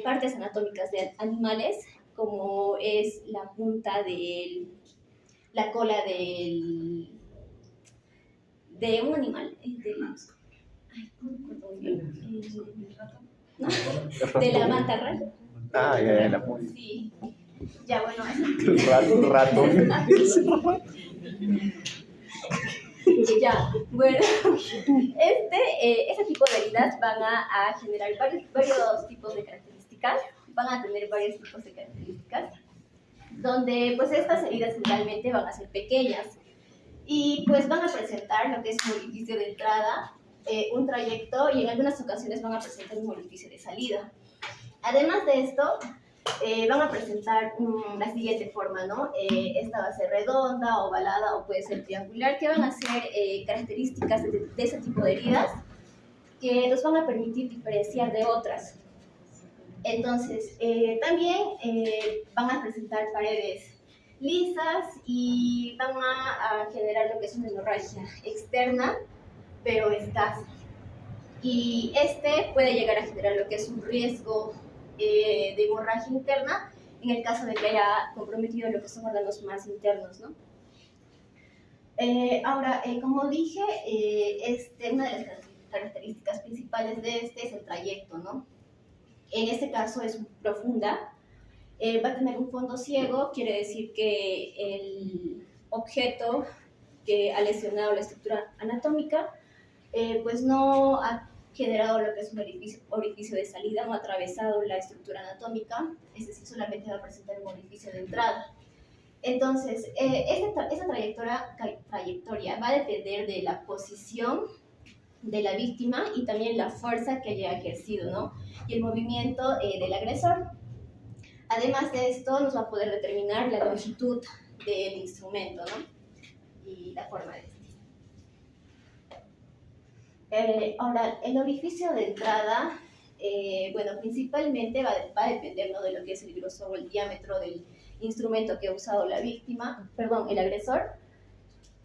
S7: partes anatómicas de animales, como es la punta la cola de un animal, de la mantarraya.
S2: Ah, ya, la
S7: Sí. Ya, bueno,
S2: rato.
S7: ya, bueno, este tipo de heridas van a generar varios tipos de características, van a tener varios tipos de características, donde pues estas heridas generalmente van a ser pequeñas y pues van a presentar lo que es un orificio de entrada, un trayecto y en algunas ocasiones van a presentar un orificio de salida. Además de esto, van a presentar la siguiente forma, ¿no? Esta va a ser redonda, ovalada o puede ser triangular, que van a ser características de ese tipo de heridas que nos van a permitir diferenciar de otras. Entonces, también van a presentar paredes lisas y van a generar lo que es una hemorragia externa, pero escasa. Y este puede llegar a generar lo que es un riesgo de hemorragia interna en el caso de que haya comprometido lo que son órganos más internos, ¿no? Ahora, como dije, una de las características principales de este es el trayecto, ¿no? En este caso es profunda, va a tener un fondo ciego, quiere decir que el objeto que ha lesionado la estructura anatómica, pues no ha generado lo que es un orificio de salida, no ha atravesado la estructura anatómica, es decir, solamente va a presentar un orificio de entrada. Entonces, esa trayectoria va a depender de la posición de la víctima y también la fuerza que haya ejercido, ¿no? Y el movimiento del agresor. Además de esto, nos va a poder determinar la longitud del instrumento, ¿no? Y la forma de este. Ahora, el orificio de entrada, bueno, principalmente va a depender, ¿no?, de lo que es el grosor o el diámetro del instrumento que ha usado la víctima, perdón, el agresor.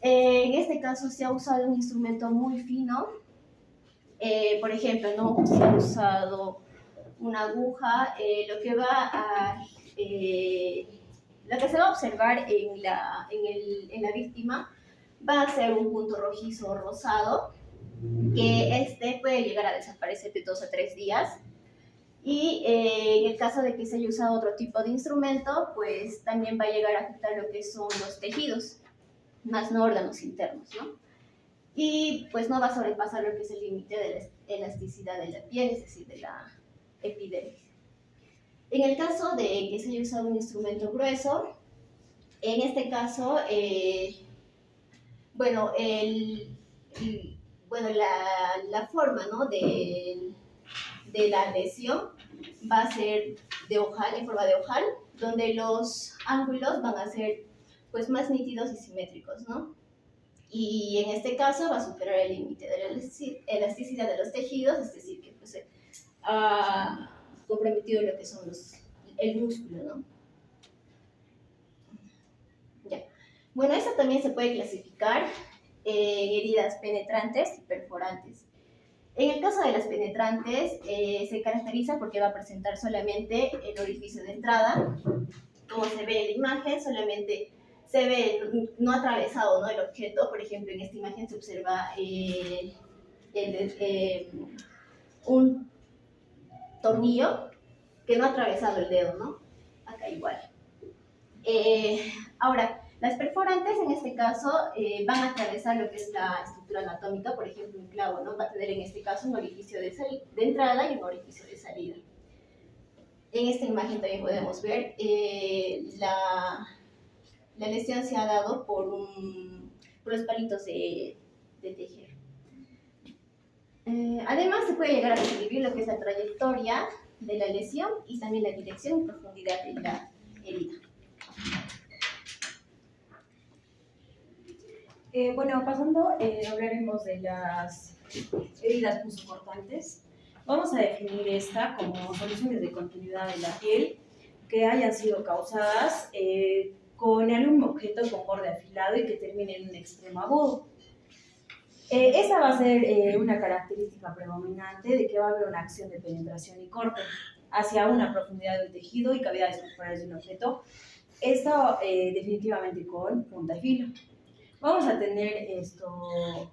S7: En este caso se ha usado un instrumento muy fino, por ejemplo, no se ha usado una aguja, lo que se va a observar en la víctima va a ser un punto rojizo o rosado, que puede llegar a desaparecer de 2 a 3 días. Y en el caso de que se haya usado otro tipo de instrumento, pues también va a llegar a afectar lo que son los tejidos, más no órganos internos, ¿no? Y pues no va a sobrepasar lo que es el límite de la elasticidad de la piel, es decir, de la epidermis. En el caso de que se haya usado un instrumento grueso, en este caso, la forma, ¿no?, de la lesión va a ser de ojal, en forma de ojal, donde los ángulos van a ser pues más nítidos y simétricos, ¿no? Y en este caso va a superar el límite de la elasticidad de los tejidos, es decir, que pues, ha comprometido lo que son el músculo, ¿no? Ya. Bueno, esto también se puede clasificar en heridas penetrantes y perforantes. En el caso de las penetrantes, se caracteriza porque va a presentar solamente el orificio de entrada. Como se ve en la imagen, solamente se ve no atravesado, ¿no?, el objeto. Por ejemplo, en esta imagen se observa un tornillo que no ha atravesado el dedo, ¿no? Acá igual. Ahora, las perforantes en este caso van a atravesar lo que es la estructura anatómica. Por ejemplo, un clavo, ¿no?, va a tener en este caso un orificio de entrada y un orificio de salida. En esta imagen también podemos ver la lesión se ha dado por los palitos de tejer. Además, se puede llegar a describir lo que es la trayectoria de la lesión y también la dirección y profundidad de la herida.
S5: Bueno, pasando, hablaremos de las heridas punzocortantes. Vamos a definir esta como soluciones de continuidad de la piel que hayan sido causadas con algún objeto con borde afilado y que termine en un extremo agudo. Esa va a ser una característica predominante de que va a haber una acción de penetración y corte hacia una profundidad del tejido y cavidades corporales de un objeto. Esto definitivamente con punta y filo. vamos a tener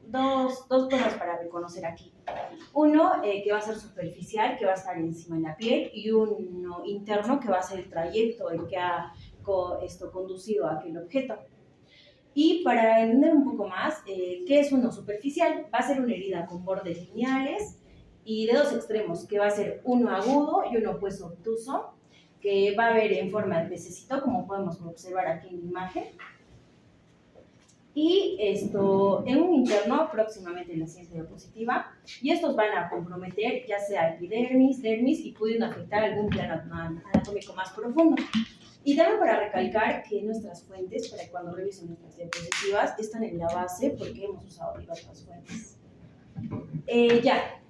S5: dos cosas para reconocer aquí. Uno que va a ser superficial, que va a estar encima de la piel, y uno interno que va a ser el trayecto, el que ha conducido a aquel objeto. Y para entender un poco más, ¿qué es uno superficial? Va a ser una herida con bordes lineales y de dos extremos, que va a ser uno agudo y uno pues obtuso, que va a haber en forma de pececito, como podemos observar aquí en la imagen. Y en un interno, próximamente en la siguiente diapositiva, y estos van a comprometer ya sea epidermis, dermis y pudiendo afectar algún plano anatómico más profundo. Y también para recalcar que nuestras fuentes, para cuando revisen nuestras diapositivas, están en la base porque hemos usado diversas fuentes.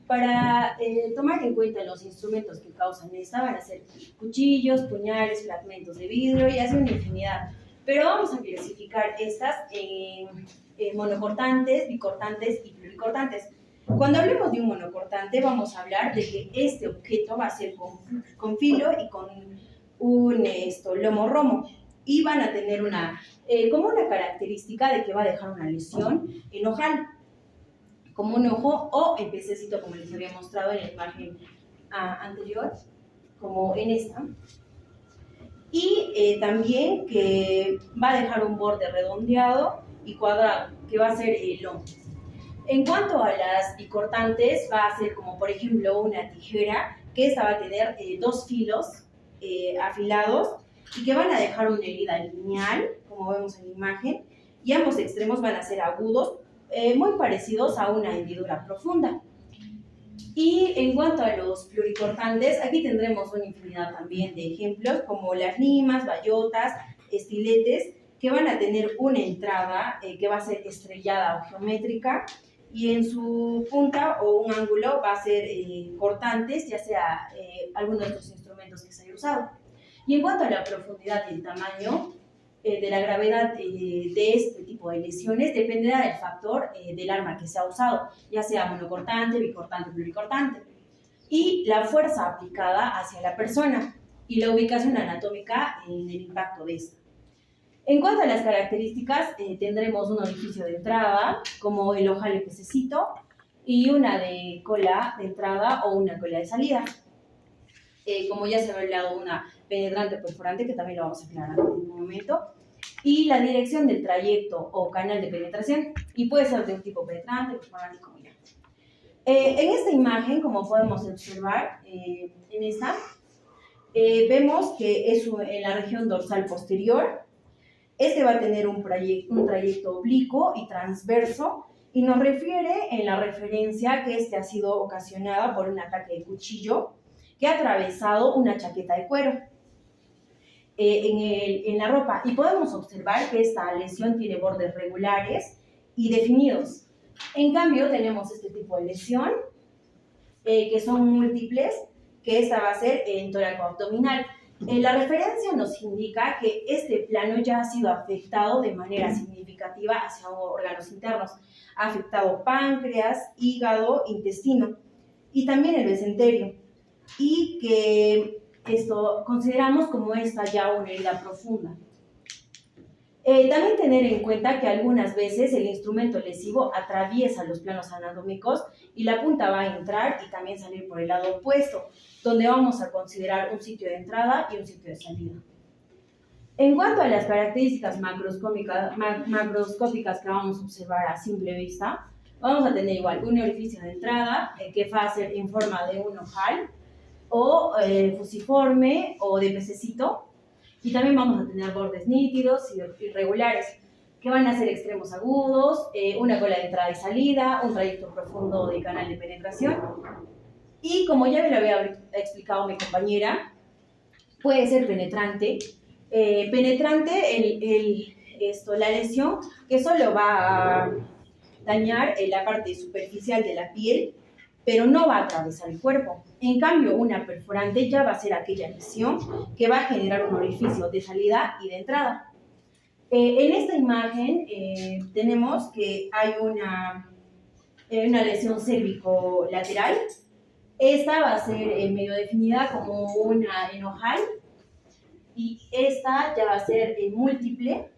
S5: Para tomar en cuenta los instrumentos que causan esta, van a ser cuchillos, puñales, fragmentos de vidrio y así una infinidad. Pero vamos a clasificar estas en monocortantes, bicortantes y pluricortantes. Cuando hablemos de un monocortante, vamos a hablar de que este objeto va a ser con filo y con un lomo romo. Y van a tener como una característica de que va a dejar una lesión en ojal, como un ojo o el pececito, como les había mostrado en la imagen anterior, como en esta. Y también que va a dejar un borde redondeado y cuadrado, que va a ser el lomo. En cuanto a las bicortantes, va a ser como por ejemplo una tijera, que esta va a tener dos filos afilados y que van a dejar una herida lineal, como vemos en la imagen, y ambos extremos van a ser agudos, muy parecidos a una hendidura profunda. Y en cuanto a los pluricortantes, aquí tendremos una infinidad también de ejemplos, como las limas, bayotas, estiletes, que van a tener una entrada que va a ser estrellada o geométrica, y en su punta o un ángulo va a ser cortantes, ya sea alguno de estos instrumentos que se haya usado. Y en cuanto a la profundidad y el tamaño de la gravedad de este tipo de lesiones, dependerá del factor del arma que se ha usado, ya sea monocortante, bicortante, pluricortante, y la fuerza aplicada hacia la persona y la ubicación anatómica en el impacto de esta. En cuanto a las características, tendremos un orificio de entrada, como el ojal y pececito, y una de cola de entrada o una cola de salida. Como ya se ha hablado, una penetrante o perforante, que también lo vamos a aclarar en un momento, y la dirección del trayecto o canal de penetración, y puede ser de un tipo penetrante, perforante, como ya. En esta imagen, como podemos observar, en esta, vemos que es en la región dorsal posterior. Este va a tener un trayecto oblicuo y transverso, y nos refiere en la referencia que este ha sido ocasionado por un ataque de cuchillo que ha atravesado una chaqueta de cuero en la ropa. Y podemos observar que esta lesión tiene bordes regulares y definidos. En cambio, tenemos este tipo de lesión, que son múltiples, que esta va a ser en tóraco abdominal. La referencia nos indica que este plano ya ha sido afectado de manera significativa hacia órganos internos. Ha afectado páncreas, hígado, intestino y también el mesenterio. Y que esto consideramos como esta ya una herida profunda. También tener en cuenta que algunas veces el instrumento lesivo atraviesa los planos anatómicos y la punta va a entrar y también salir por el lado opuesto, donde vamos a considerar un sitio de entrada y un sitio de salida. En cuanto a las características macroscópicas que vamos a observar a simple vista, vamos a tener igual un orificio de entrada que va a ser en forma de un ojal o fusiforme o de pececito, y también vamos a tener bordes nítidos y irregulares, que van a ser extremos agudos, una cola de entrada y salida, un trayecto profundo de canal de penetración, y como ya me lo había explicado mi compañera, puede ser penetrante. La lesión que solo va a dañar la parte superficial de la piel, pero no va a atravesar el cuerpo. En cambio, una perforante ya va a ser aquella lesión que va a generar un orificio de salida y de entrada. En esta imagen tenemos que hay una lesión cérvico-lateral. Esta va a ser medio definida como una enojal, y esta ya va a ser múltiple,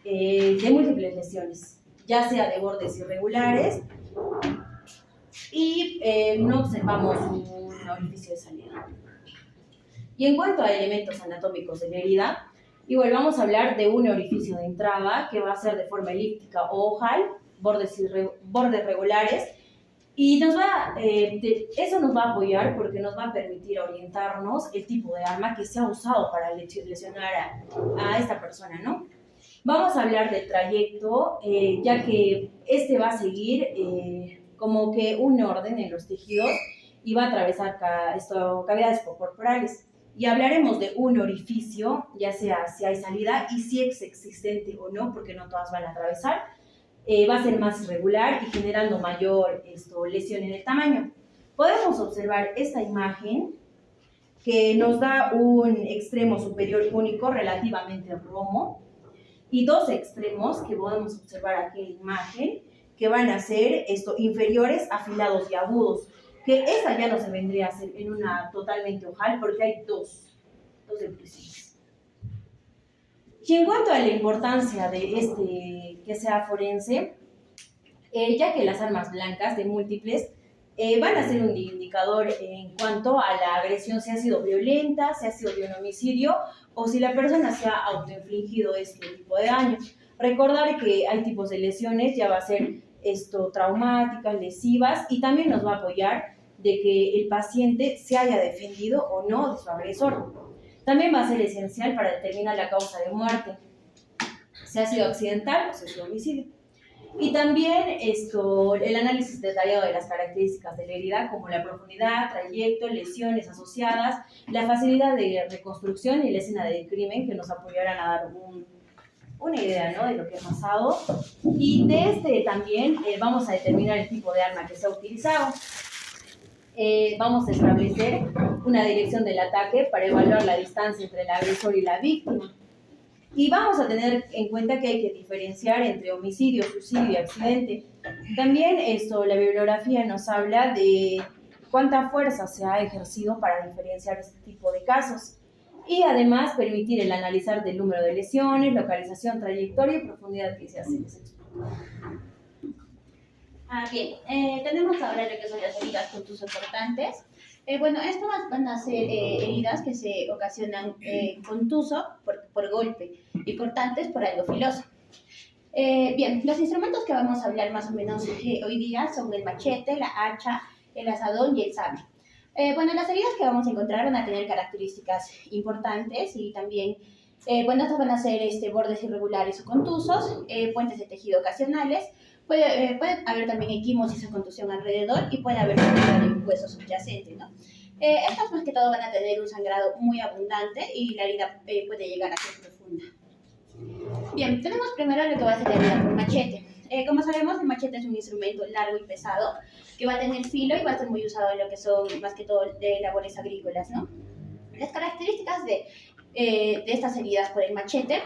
S5: de múltiples lesiones, ya sea de bordes irregulares y no observamos un orificio de salida. Y en cuanto a elementos anatómicos de la herida, igual vamos a hablar de un orificio de entrada que va a ser de forma elíptica o ojal, bordes regulares, y eso nos va a apoyar porque nos va a permitir orientarnos el tipo de arma que se ha usado para lesionar a esta persona, ¿no? Vamos a hablar del trayecto, ya que este va a seguir como que un orden en los tejidos y va a atravesar cavidades corporales. Y hablaremos de un orificio, ya sea si hay salida y si es existente o no, porque no todas van a atravesar. Va a ser más irregular y generando mayor lesión en el tamaño. Podemos observar esta imagen que nos da un extremo superior único relativamente romo y dos extremos que podemos observar aquí en la imagen que van a ser inferiores, afilados y agudos, que esta ya no se vendría a hacer en una totalmente ojal porque hay dos depresiones. Y en cuanto a la importancia de que sea forense, ya que las armas blancas de múltiples van a ser un indicador en cuanto a la agresión, si ha sido violenta, si ha sido de un homicidio o si la persona se ha autoinfligido este tipo de daño. Recordar que hay tipos de lesiones, ya va a ser traumáticas, lesivas, y también nos va a apoyar de que el paciente se haya defendido o no de su agresor. También va a ser esencial para determinar la causa de muerte, si ha sido accidental o si ha sido homicidio. Y también el análisis detallado de las características de la herida, como la profundidad, trayecto, lesiones asociadas, la facilidad de reconstrucción y la escena del crimen, que nos apoyarán a dar una idea, ¿no?, de lo que ha pasado. Y de también vamos a determinar el tipo de arma que se ha utilizado. Vamos a establecer una dirección del ataque para evaluar la distancia entre el agresor y la víctima. Y vamos a tener en cuenta que hay que diferenciar entre homicidio, suicidio y accidente. También la bibliografía nos habla de cuánta fuerza se ha ejercido para diferenciar este tipo de casos. Y además permitir el analizar del número de lesiones, localización, trayectoria y profundidad que se hace en ese explosivo.
S7: Bien, tenemos ahora lo que son las heridas contusocortantes. Estas van a ser heridas que se ocasionan contuso por golpe y cortantes por algo filoso. Bien, los instrumentos que vamos a hablar más o menos hoy día son el machete, la hacha, el azadón y el sable. Las heridas que vamos a encontrar van a tener características importantes y también, estas van a ser bordes irregulares o contusos, puentes de tejido ocasionales. Puede haber también equimosis o contusión alrededor y puede haber pérdida de un hueso subyacente, ¿no? Estas más que todo van a tener un sangrado muy abundante y la herida puede llegar a ser profunda. Bien, tenemos primero lo que va a ser la herida por machete. Como sabemos, el machete es un instrumento largo y pesado que va a tener filo y va a ser muy usado en lo que son más que todo de labores agrícolas, ¿no? Las características de estas heridas por el machete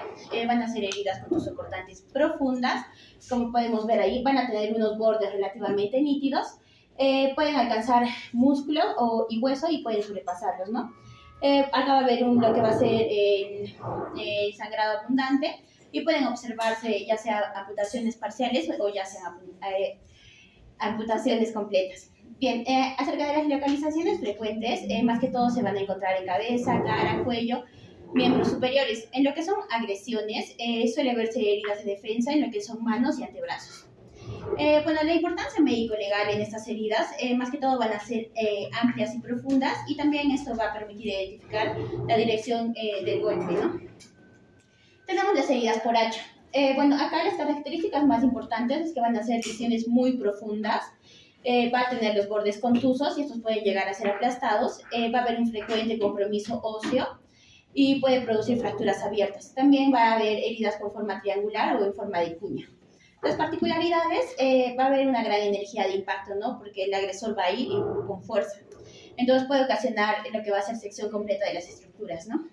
S7: van a ser heridas contusocortantes profundas, como podemos ver ahí, van a tener unos bordes relativamente nítidos, pueden alcanzar músculo y hueso y pueden sobrepasarlos, ¿no? Acá va a haber lo que va a ser el sangrado abundante y pueden observarse ya sea amputaciones parciales o ya sean amputaciones completas. Bien, acerca de las localizaciones frecuentes, más que todo se van a encontrar en cabeza, cara, cuello, miembros superiores. En lo que son agresiones, suele verse heridas de defensa en lo que son manos y antebrazos. La importancia médico-legal en estas heridas, más que todo van a ser amplias y profundas y también esto va a permitir identificar la dirección del golpe, ¿no? Tenemos las heridas por hacha. Acá las características más importantes es que van a ser lesiones muy profundas, va a tener los bordes contusos y estos pueden llegar a ser aplastados, va a haber un frecuente compromiso óseo y puede producir fracturas abiertas. También va a haber heridas con forma triangular o en forma de cuña. Las particularidades, va a haber una gran energía de impacto, ¿no? Porque el agresor va a ir con fuerza. Entonces puede ocasionar lo que va a ser sección completa de las estructuras, ¿no?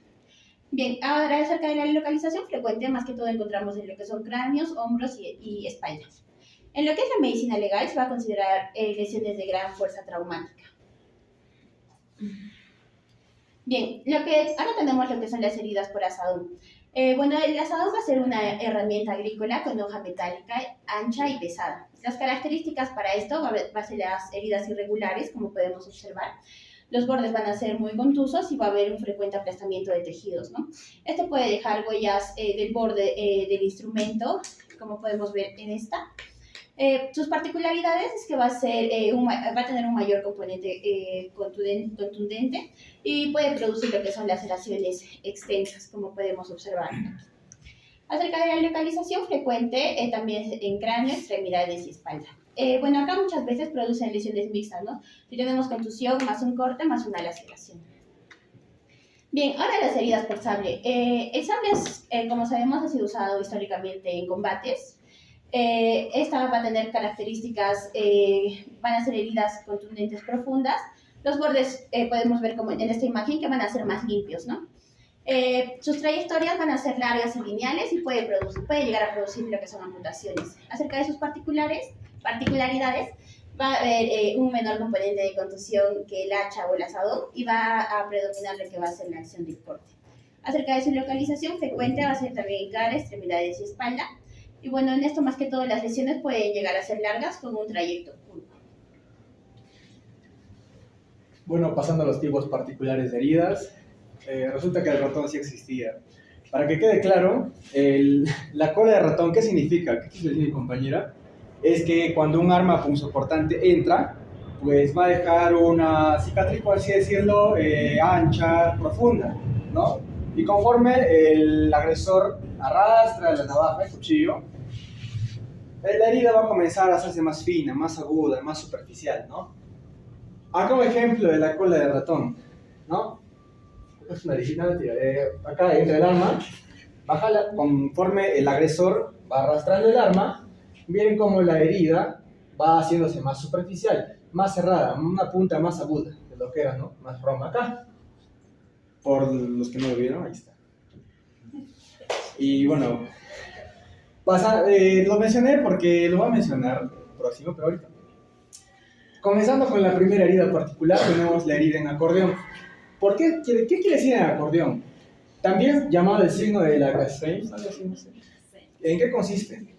S7: Bien, ahora acerca de la localización frecuente, más que todo encontramos en lo que son cráneos, hombros y espaldas. En lo que es la medicina legal se va a considerar lesiones de gran fuerza traumática. Bien, ahora tenemos lo que son las heridas por asadón. Bueno, el asadón va a ser una herramienta agrícola con hoja metálica ancha y pesada. Las características para esto va a ser las heridas irregulares, como podemos observar. Los bordes van a ser muy contusos y va a haber un frecuente aplastamiento de tejidos, ¿no? Esto puede dejar huellas del borde del instrumento, como podemos ver en esta. Sus particularidades es que va a tener un mayor componente contundente y puede producir lo que son laceraciones extensas, como podemos observar. Acerca de la localización frecuente, también en cráneo, extremidades y espalda. Bueno, acá muchas veces producen lesiones mixtas, ¿no? Si tenemos contusión más un corte más una laceración. Bien, ahora las heridas por sable. El sable, como sabemos, ha sido usado históricamente en combates. Esta va a tener características, van a ser heridas contundentes profundas. Los bordes podemos ver como en esta imagen que van a ser más limpios, ¿no? Sus trayectorias van a ser largas y lineales y puede llegar a producir lo que son amputaciones. Acerca de sus particularidades, va a haber un menor componente de contusión que el hacha o el asadón y va a predominar lo que va a ser la acción del corte. Acerca de su localización frecuente va a ser también en cara, extremidades y espalda. Y bueno, en esto más que todo las lesiones pueden llegar a ser largas con un trayecto curvo.
S8: Bueno, pasando a los tipos particulares de heridas, resulta que el ratón sí existía. Para que quede claro, la cola de ratón, ¿qué significa? ¿Qué quiere decir mi compañera? Es que cuando un arma punzocortante entra, pues va a dejar una cicatriz, por así decirlo, ancha, profunda, ¿no? Y conforme el agresor arrastra la navaja, el cuchillo, la herida va a comenzar a hacerse más fina, más aguda, más superficial, ¿no? Acá un ejemplo de la cola de ratón, ¿no? Es una original, tío. Acá entra el arma, conforme el agresor va arrastrando el arma, miren cómo la herida va haciéndose más superficial, más cerrada, una punta más aguda de lo que era, ¿no? Más roma acá. Por los que no lo vieron, ahí está. Y bueno, lo mencioné porque lo voy a mencionar próximo, pero ahorita. Comenzando con la primera herida particular, tenemos la herida en acordeón. ¿Qué quiere decir en acordeón? También llamado el signo de la Casey. ¿En qué consiste?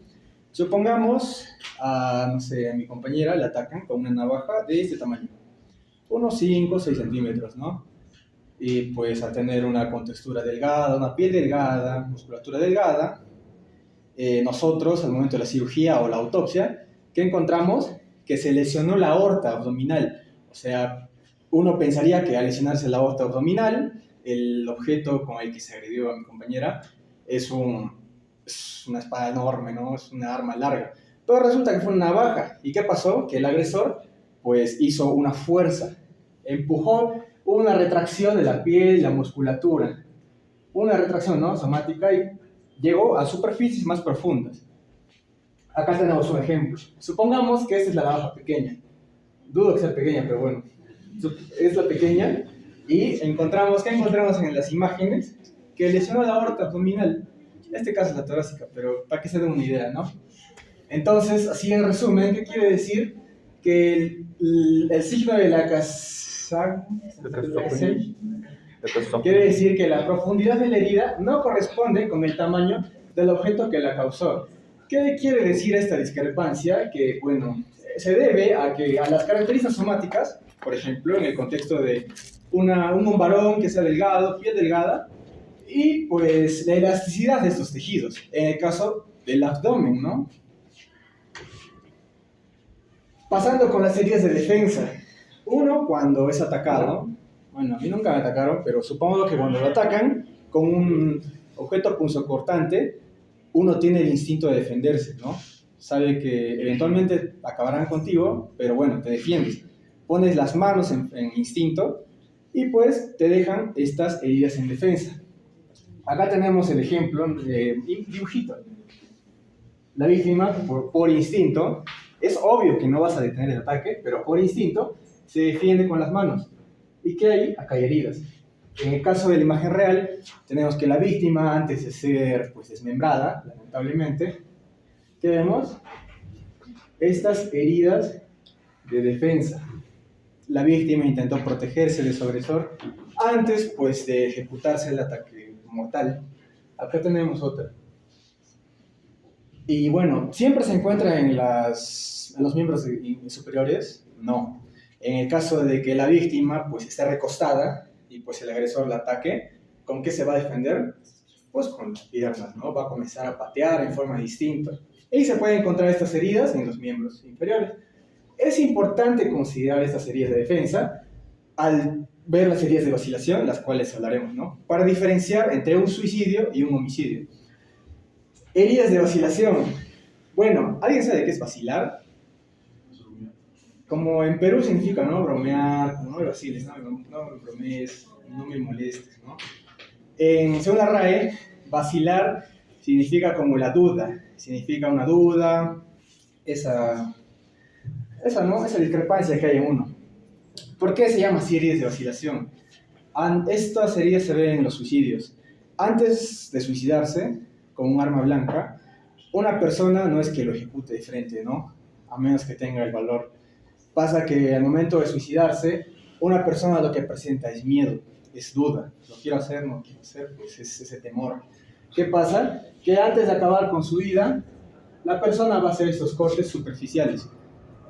S8: Supongamos a mi compañera la atacan con una navaja de este tamaño, unos 5 o 6 centímetros, ¿no? Y pues al tener una contextura delgada, una piel delgada, musculatura delgada, nosotros al momento de la cirugía o la autopsia, ¿qué encontramos? Que se lesionó la aorta abdominal. O sea, uno pensaría que al lesionarse la aorta abdominal, el objeto con el que se agredió a mi compañera es una espada enorme, ¿no? Es una arma larga. Pero resulta que fue una navaja. ¿Y qué pasó? Que el agresor pues hizo una fuerza, empujó, hubo una retracción de la piel, la musculatura, una retracción, ¿no? Somática, y llegó a superficies más profundas. Acá tenemos un ejemplo. Supongamos que esta es la navaja pequeña. Dudo que sea pequeña, pero bueno. Es la pequeña. Y ¿qué encontramos en las imágenes? Que lesionó la aorta abdominal. En este caso es la torácica, pero para que se den una idea, ¿no? Entonces, así en resumen, ¿qué quiere decir? Que el signo de la quiere decir que la profundidad de la herida no corresponde con el tamaño del objeto que la causó. ¿Qué quiere decir esta discrepancia? Que, bueno, se debe a las características somáticas, por ejemplo, en el contexto de un varón que sea delgado, piel delgada, y pues la elasticidad de estos tejidos, en el caso del abdomen, ¿no? Pasando con las heridas de defensa. Uno, cuando es atacado, bueno, a mí nunca me atacaron, pero supongo que cuando lo atacan con un objeto punzocortante, uno tiene el instinto de defenderse, ¿no? Sabe que eventualmente acabarán contigo, pero bueno, te defiendes. Pones las manos en instinto y pues te dejan estas heridas en defensa. Acá tenemos el ejemplo, dibujito. La víctima, por instinto, es obvio que no vas a detener el ataque, pero por instinto se defiende con las manos. ¿Y qué hay? Acá hay heridas. En el caso de la imagen real, tenemos que la víctima, antes de ser pues, desmembrada, lamentablemente, ¿qué vemos? Estas heridas de defensa. La víctima intentó protegerse de su agresor antes pues, de ejecutarse el ataque mortal. Acá tenemos otra. Y bueno, ¿siempre se encuentra en los miembros superiores? No. En el caso de que la víctima pues esté recostada y pues el agresor la ataque, ¿con qué se va a defender? Pues con las piernas, ¿no? Va a comenzar a patear en forma distinta. Y se pueden encontrar estas heridas en los miembros inferiores. Es importante considerar estas heridas de defensa al ver las heridas de vacilación, las cuales hablaremos, ¿no? Para diferenciar entre un suicidio y un homicidio. Heridas de vacilación. Bueno, ¿alguien sabe qué es vacilar? Como en Perú significa, ¿no? Bromear, no me vaciles, no me bromees, no me molestes, ¿no? Según la RAE, vacilar significa como la duda, significa una duda, esa discrepancia que hay en uno. ¿Por qué se llama así heridas de vacilación? Estas heridas se ven en los suicidios. Antes de suicidarse con un arma blanca, una persona no es que lo ejecute de frente, ¿no? A menos que tenga el valor. Pasa que al momento de suicidarse, una persona lo que presenta es miedo, es duda. ¿Lo quiero hacer? ¿No quiero hacer? Pues es ese temor. ¿Qué pasa? Que antes de acabar con su vida, la persona va a hacer estos cortes superficiales,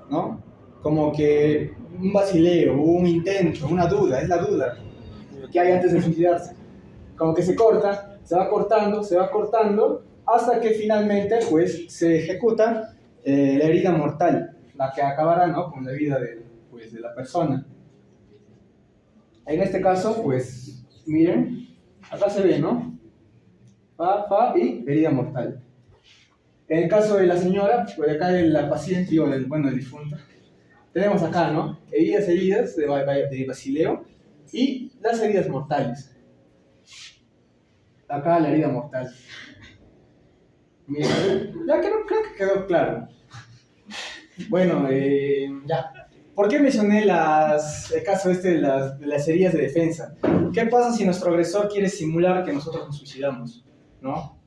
S8: ¿no? Como que un vacileo, un intento, una duda, es la duda que hay antes de suicidarse. Como que se corta, se va cortando, hasta que finalmente pues, se ejecuta la herida mortal, la que acabará, ¿no? Con la vida de la persona. En este caso, pues, miren, acá se ve, ¿no? Y herida mortal. En el caso de la señora, pues acá de la paciente, del difunto, tenemos acá, ¿no? Heridas de vacileo y las heridas mortales. Acá la herida mortal. Miren, ya creo que quedó claro. Bueno, ya. ¿Por qué mencioné el caso de las heridas de defensa? ¿Qué pasa si nuestro agresor quiere simular que nosotros nos suicidamos? ¿No?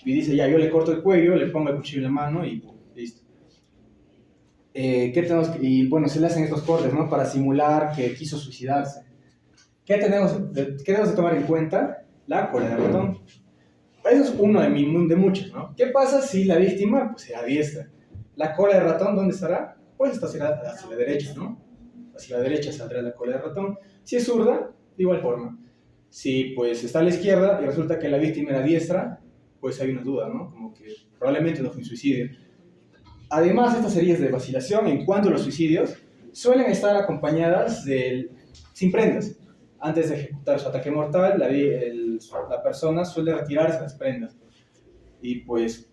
S8: Y dice, ya, yo le corto el cuello, le pongo el cuchillo en la mano y listo. Y bueno, se le hacen estos cortes, ¿no? Para simular que quiso suicidarse. ¿Qué debemos de tomar en cuenta? La cola de ratón. Eso es uno de muchos, ¿no? ¿Qué pasa si la víctima pues, será diestra? La cola de ratón, ¿dónde estará? Pues está hacia la derecha, ¿no? Hacia la derecha saldrá la cola de ratón. Si es zurda, de igual forma. Si pues está a la izquierda y resulta que la víctima era diestra, pues hay una duda, ¿no? Como que probablemente no fue un suicidio. Además, estas heridas de vacilación, en cuanto a los suicidios, suelen estar acompañadas sin prendas. Antes de ejecutar su ataque mortal, la persona suele retirarse las prendas y pues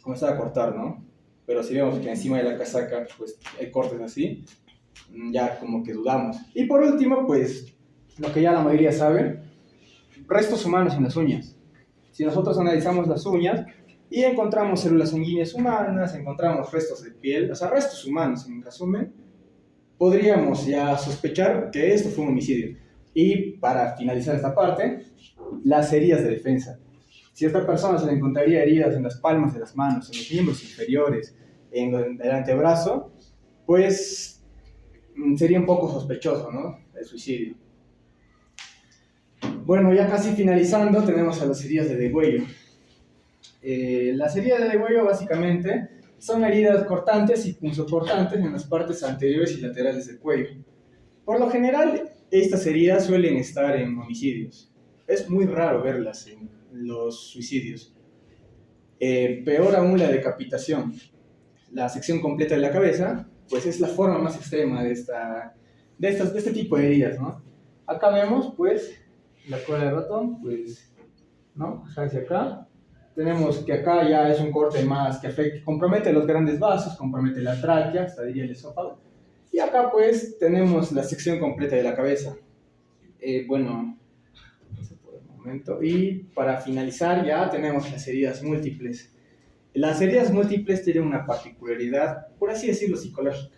S8: comenzar a cortar, ¿no? Pero si vemos que encima de la casaca pues hay cortes así, ya como que dudamos. Y por último, pues, lo que ya la mayoría sabe, restos humanos en las uñas. Si nosotros analizamos las uñas y encontramos células sanguíneas humanas, encontramos restos de piel, o sea, restos humanos en resumen, podríamos ya sospechar que esto fue un homicidio. Y para finalizar esta parte, las heridas de defensa. Si a esta persona se le encontraría heridas en las palmas de las manos, en los miembros inferiores, en el antebrazo, pues sería un poco sospechoso, ¿no? El suicidio. Bueno, ya casi finalizando, tenemos a las heridas de degüello. Las heridas de degüello básicamente son heridas cortantes y punzocortantes en las partes anteriores y laterales del cuello. Por lo general, estas heridas suelen estar en homicidios. Es muy raro verlas en los suicidios. Peor aún la decapitación. La sección completa de la cabeza, pues es la forma más extrema de este tipo de heridas, ¿no? Acá vemos, pues, la cola de ratón, pues, ¿no? Hacia acá. Tenemos que acá ya es un corte más que compromete los grandes vasos, compromete la tráquea, hasta diría el esófago. Y acá, pues, tenemos la sección completa de la cabeza. Bueno, por el momento. Y para finalizar ya tenemos las heridas múltiples. Las heridas múltiples tienen una particularidad, por así decirlo, psicológica.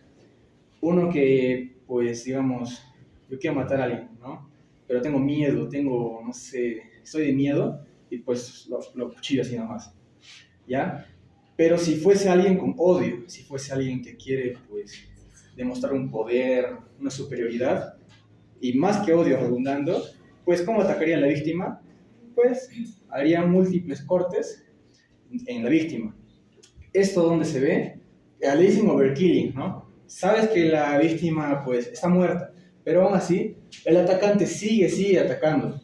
S8: Uno que, pues, digamos, yo quiero matar a alguien, ¿no? Pero tengo miedo, no sé, estoy de miedo y pues lo cuchillo así nomás, ¿ya? Pero si fuese alguien con odio, si fuese alguien que quiere, pues, demostrar un poder, una superioridad, y más que odio redundando, pues, ¿cómo atacaría a la víctima? pues haría múltiples cortes en la víctima. ¿Esto dónde se ve? Le dicen overkilling, ¿no? Sabes que la víctima pues está muerta, pero aún así el atacante sigue atacando.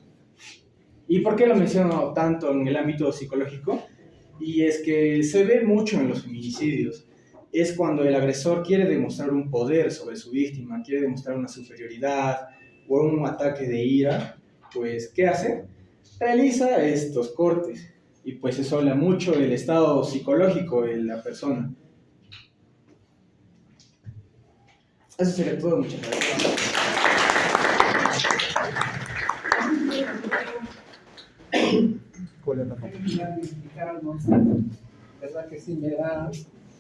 S8: ¿Y por qué lo menciono tanto en el ámbito psicológico? Y es que se ve mucho en los feminicidios. Es cuando el agresor quiere demostrar un poder sobre su víctima, quiere demostrar una superioridad o un ataque de ira, pues ¿qué hace? Realiza estos cortes. Y pues eso habla mucho del estado psicológico de la persona. Eso sería todo, muchas gracias.
S1: ¿Verdad que sí me da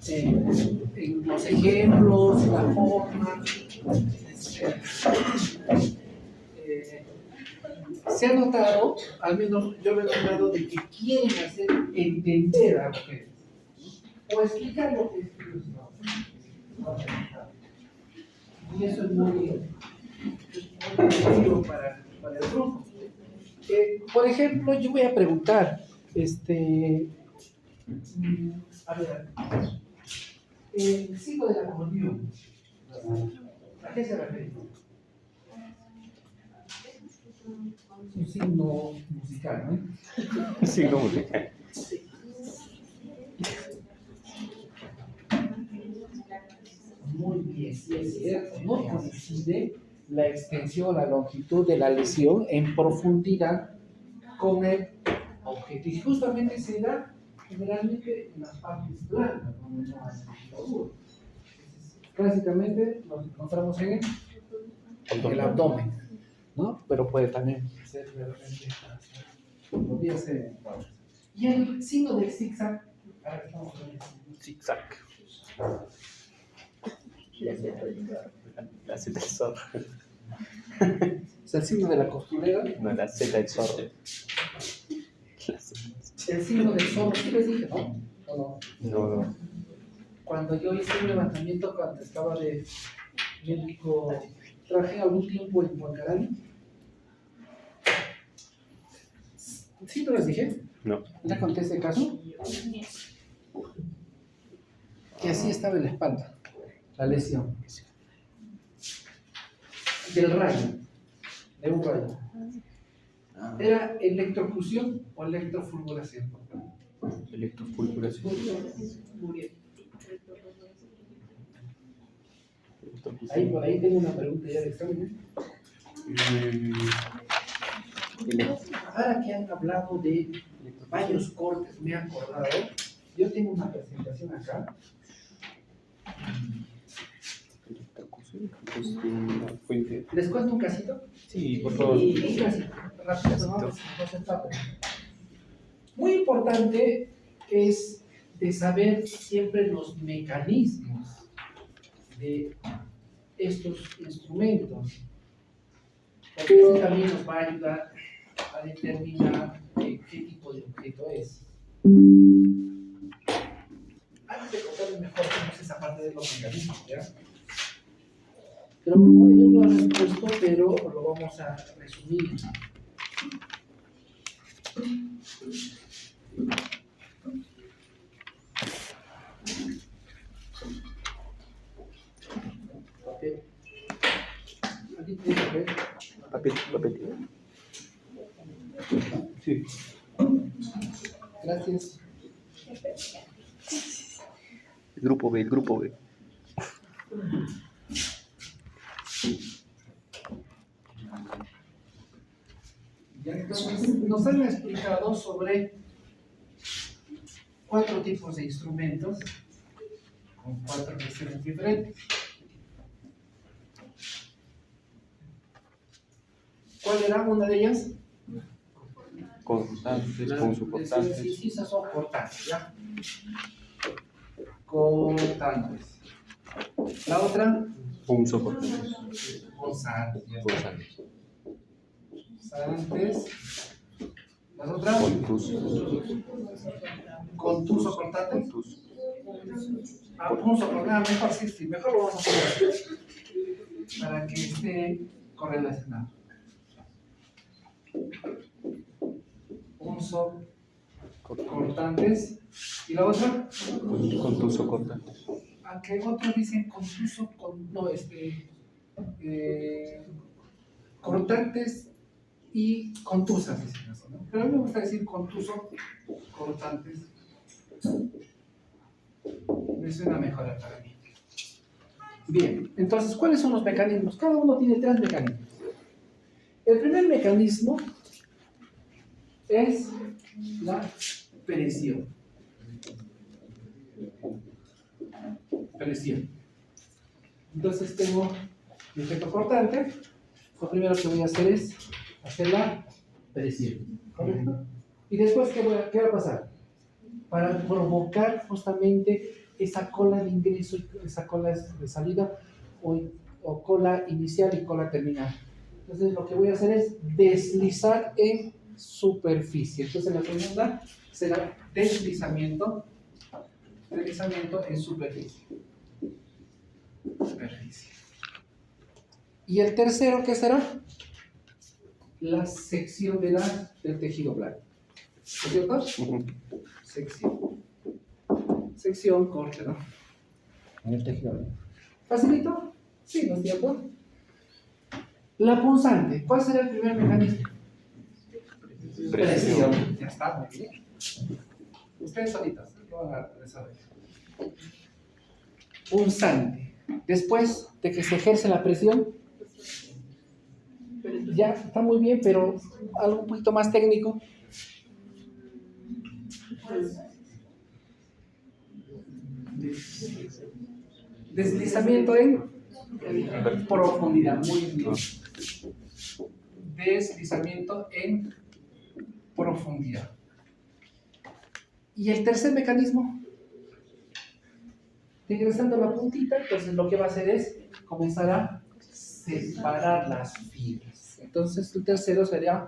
S1: en los ejemplos, la forma? Se ha notado, al menos yo lo he notado, de que quieren hacer entender a mujeres o explicar lo que es y eso es muy positivo para el grupo. Por ejemplo, yo voy a preguntar, a ver, el signo del acordeón, ¿a qué se refiere? Es un signo musical, ¿no?
S2: Signo musical.
S1: Muy bien, sí es cierto, no coincide la extensión, la longitud de la lesión en profundidad con el objeto. Y justamente se da generalmente en las partes blandas, donde no hay duro. Clásicamente nos encontramos en el abdomen, ¿no? Pero puede también ser de repente, podría ser. Y el signo del zigzag, ahora estamos con el
S2: Zigzag. La Z del zorro.
S1: es el signo de la costurera,
S2: No, la Z del zorro.
S1: el signo del zorro, ¿sí les dije, no? ¿O no?
S2: No.
S1: Cuando yo hice un levantamiento cuando estaba de médico, trabajé algún tiempo en Huancarán. ¿Sí no les dije?
S2: No.
S1: ¿Les conté ese caso? Que así estaba en la espalda, la lesión. Del rayo, de un rayo. ¿Era electrofusión o electrofulguración?
S2: Electrofulguración.
S1: Ahí, por ahí tengo una pregunta ya de examen. Ahora que han hablado de varios cortes, me he acordado, yo tengo una presentación acá. ¿Les cuento un casito?
S2: Sí, por favor.
S1: Un casito, rápido, no se tapen. Muy importante es de saber siempre los mecanismos de estos instrumentos, porque eso también nos va a ayudar a determinar qué tipo de objeto es. Antes de contarles mejor cómo es esa parte de los mecanismos, ¿ya? Pero como ellos lo han expuesto, pero lo vamos a resumir. Papel. Aquí tiene papel.
S2: Papel.
S1: Sí. Gracias.
S2: El grupo B.
S1: Ya, entonces, nos han explicado sobre 4 tipos de instrumentos con 4 cuestiones diferentes. ¿Cuál era una de ellas?
S2: Cortantes,
S1: Las
S2: punzocortantes.
S1: incisas son cortantes, ¿ya? Cortantes. La otra,
S2: Punzocortantes.
S1: punzantes.
S2: Punzantes.
S1: Punzantes. Las otras, contuso cortantes. Punzo cortante, mejor sí, mejor lo vamos a poner para que esté correlacionado. punzocortantes. ¿Y la otra?
S2: Contuso cortante.
S1: Aunque otros dicen cortantes y contusas, dicen así, ¿no? Pero a mí me gusta decir contuso cortantes. Me suena mejor para mí. Bien, entonces, ¿cuáles son los mecanismos? Cada uno tiene 3 mecanismos. El primer mecanismo es la presión. Presión. Entonces tengo mi efecto cortante. Lo primero que voy a hacer es hacer la presión. ¿Correcto? Y después, ¿qué va a pasar? Para provocar justamente esa cola de ingreso y esa cola de salida, o cola inicial y cola terminal. Entonces lo que voy a hacer es deslizar en superficie. Entonces la segunda será deslizamiento en superficie. Y el tercero, ¿qué será? La sección del tejido blando. ¿Es cierto? Sección, corte, ¿no? En el tejido blando. ¿Facilito? Sí, ¿no es cierto? La punzante, ¿cuál será el primer mecanismo? Presión. Ya está, muy bien. Ustedes solitas, ¿qué van a saber? Punzante. Después de que se ejerce la presión, ya está muy bien, pero algo un poquito más técnico. Deslizamiento en profundidad, muy bien. Deslizamiento en profundidad. Y el tercer mecanismo, ingresando la puntita, entonces lo que va a hacer es comenzar a separar las fibras. Entonces el tercero sería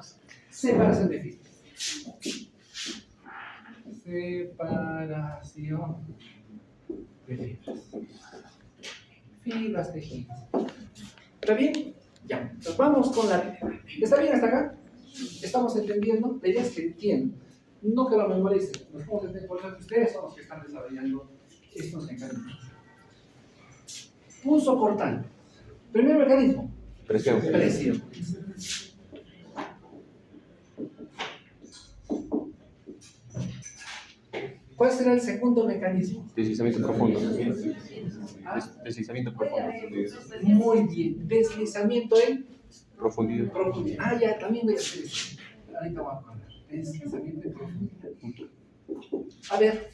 S1: separación de fibras. Separación de fibras. Fibras tejidas. ¿Está bien? Ya. Entonces vamos con la... ¿Está bien hasta acá? ¿Estamos entendiendo? La idea es que entiendan, no que lo memoricen. Nos podemos entender, por ejemplo, ustedes son los que están desarrollando estos mecanismos. Punzo cortante. Primer mecanismo.
S2: Presión.
S1: Presión. ¿Cuál será el segundo mecanismo?
S2: Deslizamiento profundo. Deslizamiento profundo.
S1: Muy bien. Deslizamiento en
S2: Profundidad.
S1: profundidad. Ah, ya, también voy a hacer eso. Ahorita voy a acordar. Deslizamiento en profundidad. A ver,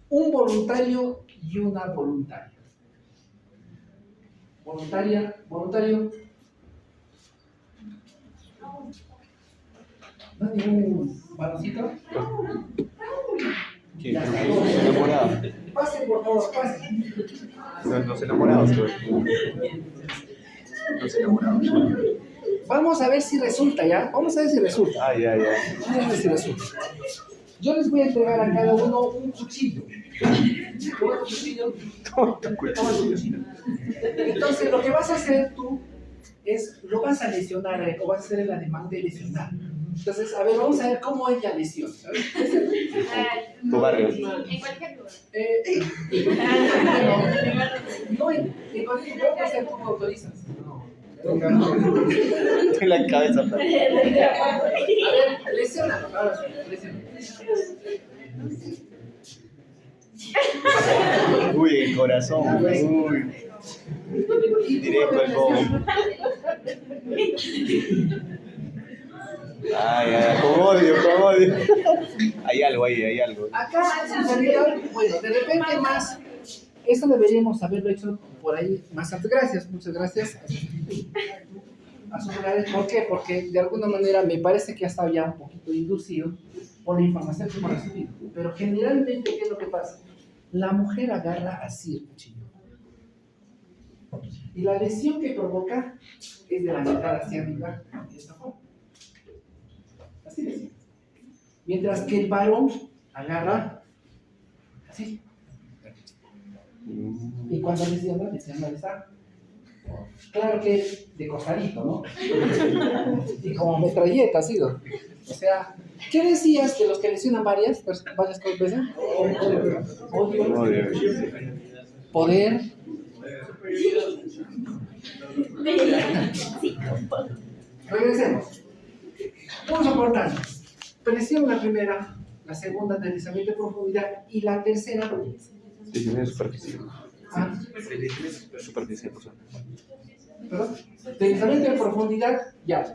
S1: un voluntario y una voluntaria. Voluntario. ¿No hay ningún varoncito?
S2: ¿Quién? Los enamorados.
S1: Pase, por favor, pase.
S2: Los enamorados, pues. Los enamorados.
S1: Vamos a ver si resulta, ¿ya? Vamos a ver si resulta.
S2: Ah, ya.
S1: Vamos a ver si resulta. Yo les voy a entregar a cada uno un cuchillo. Toma tu cuchillo. Toma tu cuchillo. Entonces, lo que vas a hacer tú es, lo vas a lesionar, o vas a hacer el ademán de lesionar. Entonces, a ver, vamos a ver cómo es la lesión.
S2: Tu barrio.
S7: En cualquier lugar.
S1: No, en cualquier lugar, o sea, tú me autorizas.
S2: En la cabeza.
S1: A ver, lesiónalo, ahora sí, lesiónalo.
S2: Uy, el corazón. Uy. Directo al bobo. Ay, con odio. Hay algo ahí, hay algo.
S1: Acá, en realidad, bueno, de repente más, eso deberíamos haberlo hecho por ahí más antes. Gracias, muchas gracias a sus lugares. ¿Por qué? Porque de alguna manera me parece que ha estado ya un poquito inducido por la información que hemos recibido. Pero generalmente, ¿qué es lo que pasa? La mujer agarra así el cuchillo. Y la lesión que provoca es de la mitad hacia arriba, de esta forma. Así de. Mientras que el varón agarra así. Y cuando lesiona de esta claro que es de costadito, ¿no? Y como metralleta ha sido. O sea, ¿qué decías de los que lesionan varias veces? Odio, poder. Regresemos. Vamos a cortar. Presión la primera, la segunda deslizamiento de profundidad y la tercera.
S9: Define superficie.
S1: Ah,
S9: Superficie, por favor.
S1: ¿perdón? Deslizamiento de profundidad, ya.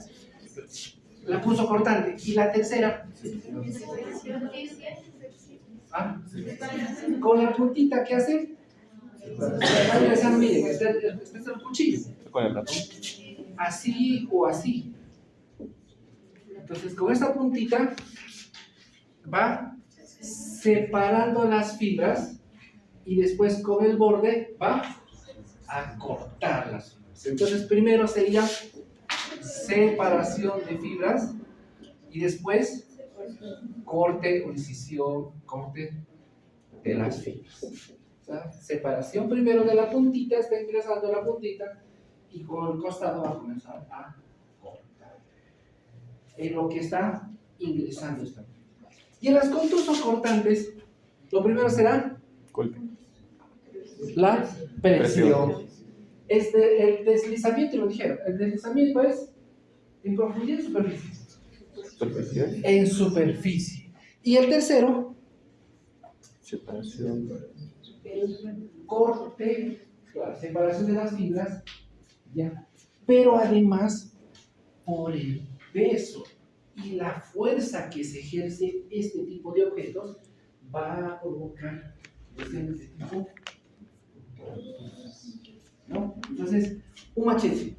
S1: La puso cortante. Y la tercera. Ah, con la puntita que hace. Miren, este es el cuchillo.
S9: ¿Cuál es el ratón?
S1: Así o así. Entonces, con esta puntita va separando las fibras y después con el borde va a cortar las fibras. Entonces, primero sería separación de fibras y después corte o incisión, corte de las fibras. O sea, separación primero de la puntita, está ingresando la puntita y con el costado va a comenzar a cortar en lo que está ingresando esta puntita. Y en las contusos cortantes, lo primero será
S9: Golpe.
S1: la presión. El deslizamiento, lo dijeron, el deslizamiento es en profundidad y superficie.
S9: Superficie.
S1: En superficie. Y el tercero,
S9: Separación.
S1: el corte, la separación de las fibras, ya. Pero además, por el peso y la fuerza que se ejerce este tipo de objetos, va a provocar lesiones de tipo, ¿no? Entonces, un machete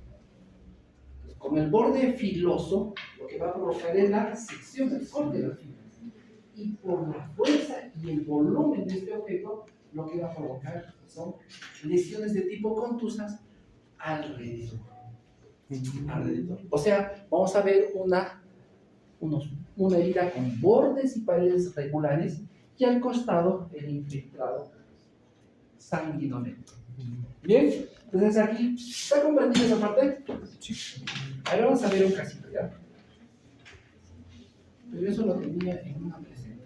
S1: con el borde filoso, lo que va a provocar es la sección, el corte de las fibras. Y por la fuerza y el volumen de este objeto, lo que va a provocar son lesiones de tipo contusas alrededor. O sea, vamos a ver una herida con bordes y paredes regulares y al costado el infiltrado sanguinolento. Bien, entonces aquí, ¿está comprendido esa parte? Sí. Ahora vamos a ver un casito, ¿ya? Pero eso lo tenía en una presentación.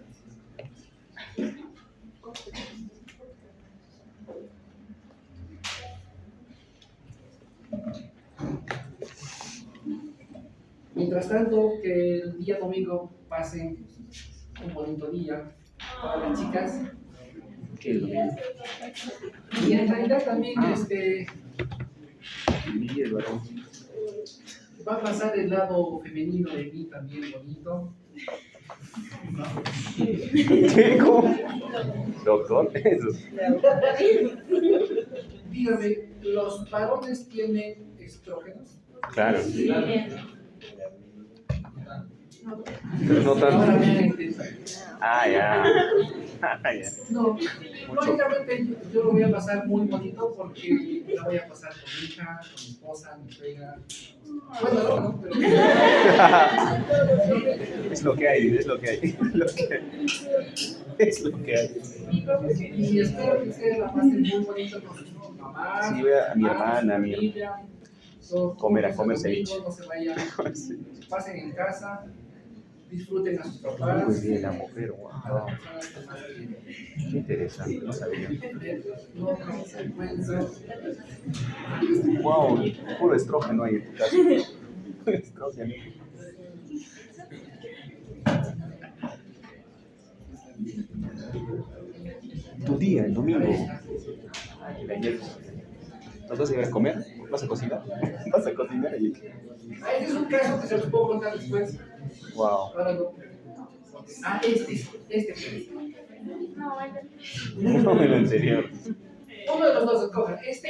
S1: Mientras tanto, que el día domingo pasen un bonito día para las chicas.
S9: ¿Qué es lo mismo?
S1: Y en realidad también
S9: Y el varón.
S1: va a pasar el lado femenino de mí también bonito.
S9: ¿Qué? ¿Cómo? Doctor, eso.
S1: Dígame, ¿los varones tienen estrógenos?
S9: Claro. Pero no
S1: Ahora
S9: tanto.
S1: me interesa.
S9: Ah, ya. Ah, ya.
S1: No, lógicamente yo lo voy a pasar muy bonito porque la voy a pasar con mi hija, con mi esposa, mi suegra. Bueno, no, pero...
S9: Es lo que hay, es lo que hay. Es lo que hay. Es lo que hay.
S1: Y espero que ustedes la pasen muy bonito con sus mamás.
S9: Sí, voy a mi hermana, mi
S1: familia.
S9: Comer a
S1: Todos
S9: comer
S1: los
S9: ceviche.
S1: domingos No se vayan,
S9: Sí.
S1: pasen en casa, disfruten a sus
S9: Muy
S1: papás.
S9: bien, la mujer,
S1: A las
S9: wow.
S1: personas que más quieren.
S9: Qué interesante, no sabía.
S1: No consecuencias.
S9: Wow, puro estrógeno ahí en tu casa. Estrógeno. Tu día, el domingo. Ay, el ayer. ¿Nos vas a ir a comer? ¿Vas a cocinar? ¿Vas a cocinar?
S1: Este es un caso que se los puedo contar después.
S9: Wow.
S1: Ahora no. Ah, este.
S9: No me lo en serio.
S1: Uno de los dos escojan. Este.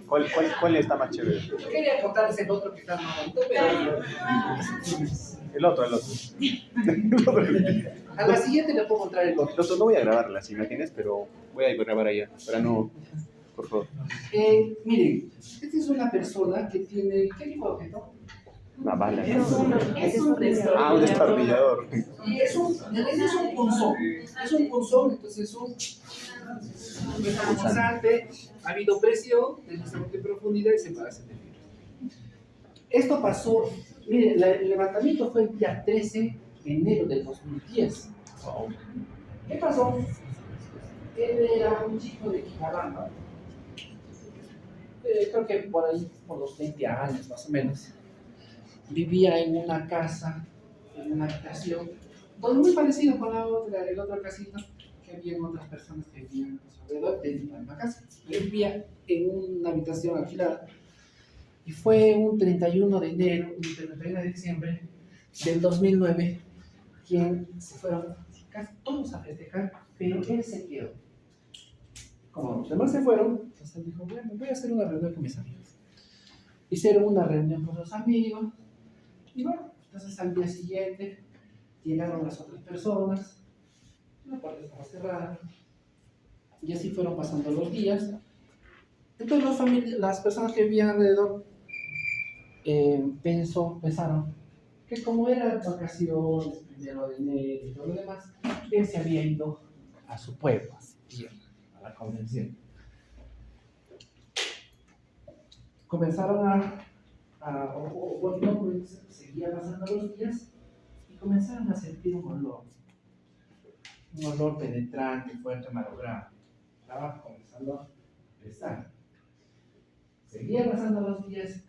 S9: ¿Cuál está más chévere?
S1: Yo quería contarles el otro que está más bonito, pero
S9: El otro.
S1: a la siguiente le puedo contar el otro.
S9: El otro no voy a grabar las imágenes, pero voy a grabar allá. Para no. Por favor.
S1: Miren, esta es una persona que tiene. ¿Qué tipo de objeto?
S9: Una bala.
S5: Es un
S9: Ah, un destornillador.
S1: Y es un punzón. Es un punzón, entonces es un punzante. Ha habido presión, deslizamiento de profundidad y separación de fibras. Esto pasó, mire, el levantamiento fue el día 13 de enero del 2010. ¿Qué pasó? Él era un chico de Quijabamba, creo que por ahí, por los 20 años más o menos. Vivía en una casa, en una habitación, donde muy parecido con el otro casino, que había otras personas que vivían a su alrededor de la misma casa. Él vivía en una habitación alquilada. Y fue un 31 de enero, un 31 de diciembre del 2009, quien se fueron casi todos a festejar, pero él se quedó. Como los demás se fueron, entonces dijo, bueno, voy a hacer una reunión con mis amigos. Hicieron una reunión con los amigos, y bueno, entonces al día siguiente llegaron las otras personas, la puerta estaba cerrada, y así fueron pasando los días. Entonces las personas que vivían alrededor pensaron que como eran vacaciones, 1 de enero y todo lo demás, él se había ido a su pueblo, a su tierra, a la convención. Comenzaron seguían pasando los días y comenzaron a sentir un olor penetrante, fuerte, malogrado. Estaba comenzando a pesar. Seguían pasando los días.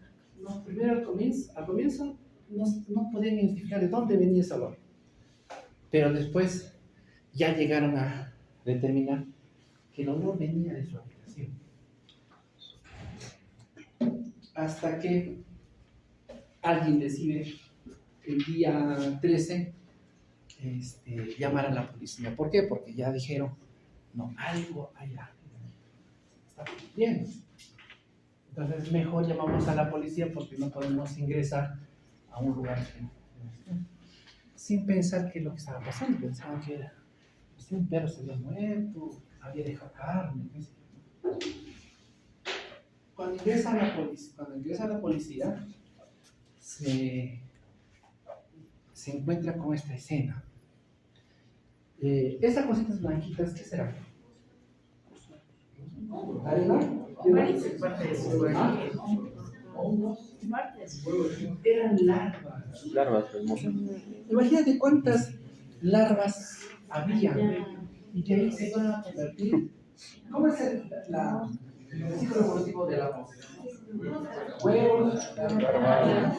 S1: Primero al comienzo no podían identificar de dónde venía ese olor, pero después ya llegaron a determinar que el olor venía de su habitación. Hasta que alguien decide el día 13 llamar a la policía. ¿Por qué? Porque ya dijeron, no, algo allá está ocurriendo. Entonces mejor llamamos a la policía porque no podemos ingresar a un lugar sin pensar qué es lo que estaba pasando. Pensaban que era un perro se había muerto, había dejado carne, qué sé yo. Cuando ingresa la policía, se encuentra con esta escena. Esas cositas blanquitas, ¿qué será? ¿Arena? Eran larvas.
S9: Larvas, hermosas.
S1: Imagínate cuántas larvas había y que ahí se iban a convertir. ¿Cómo es el ciclo evolutivo de la mosca? Huevos, larvas.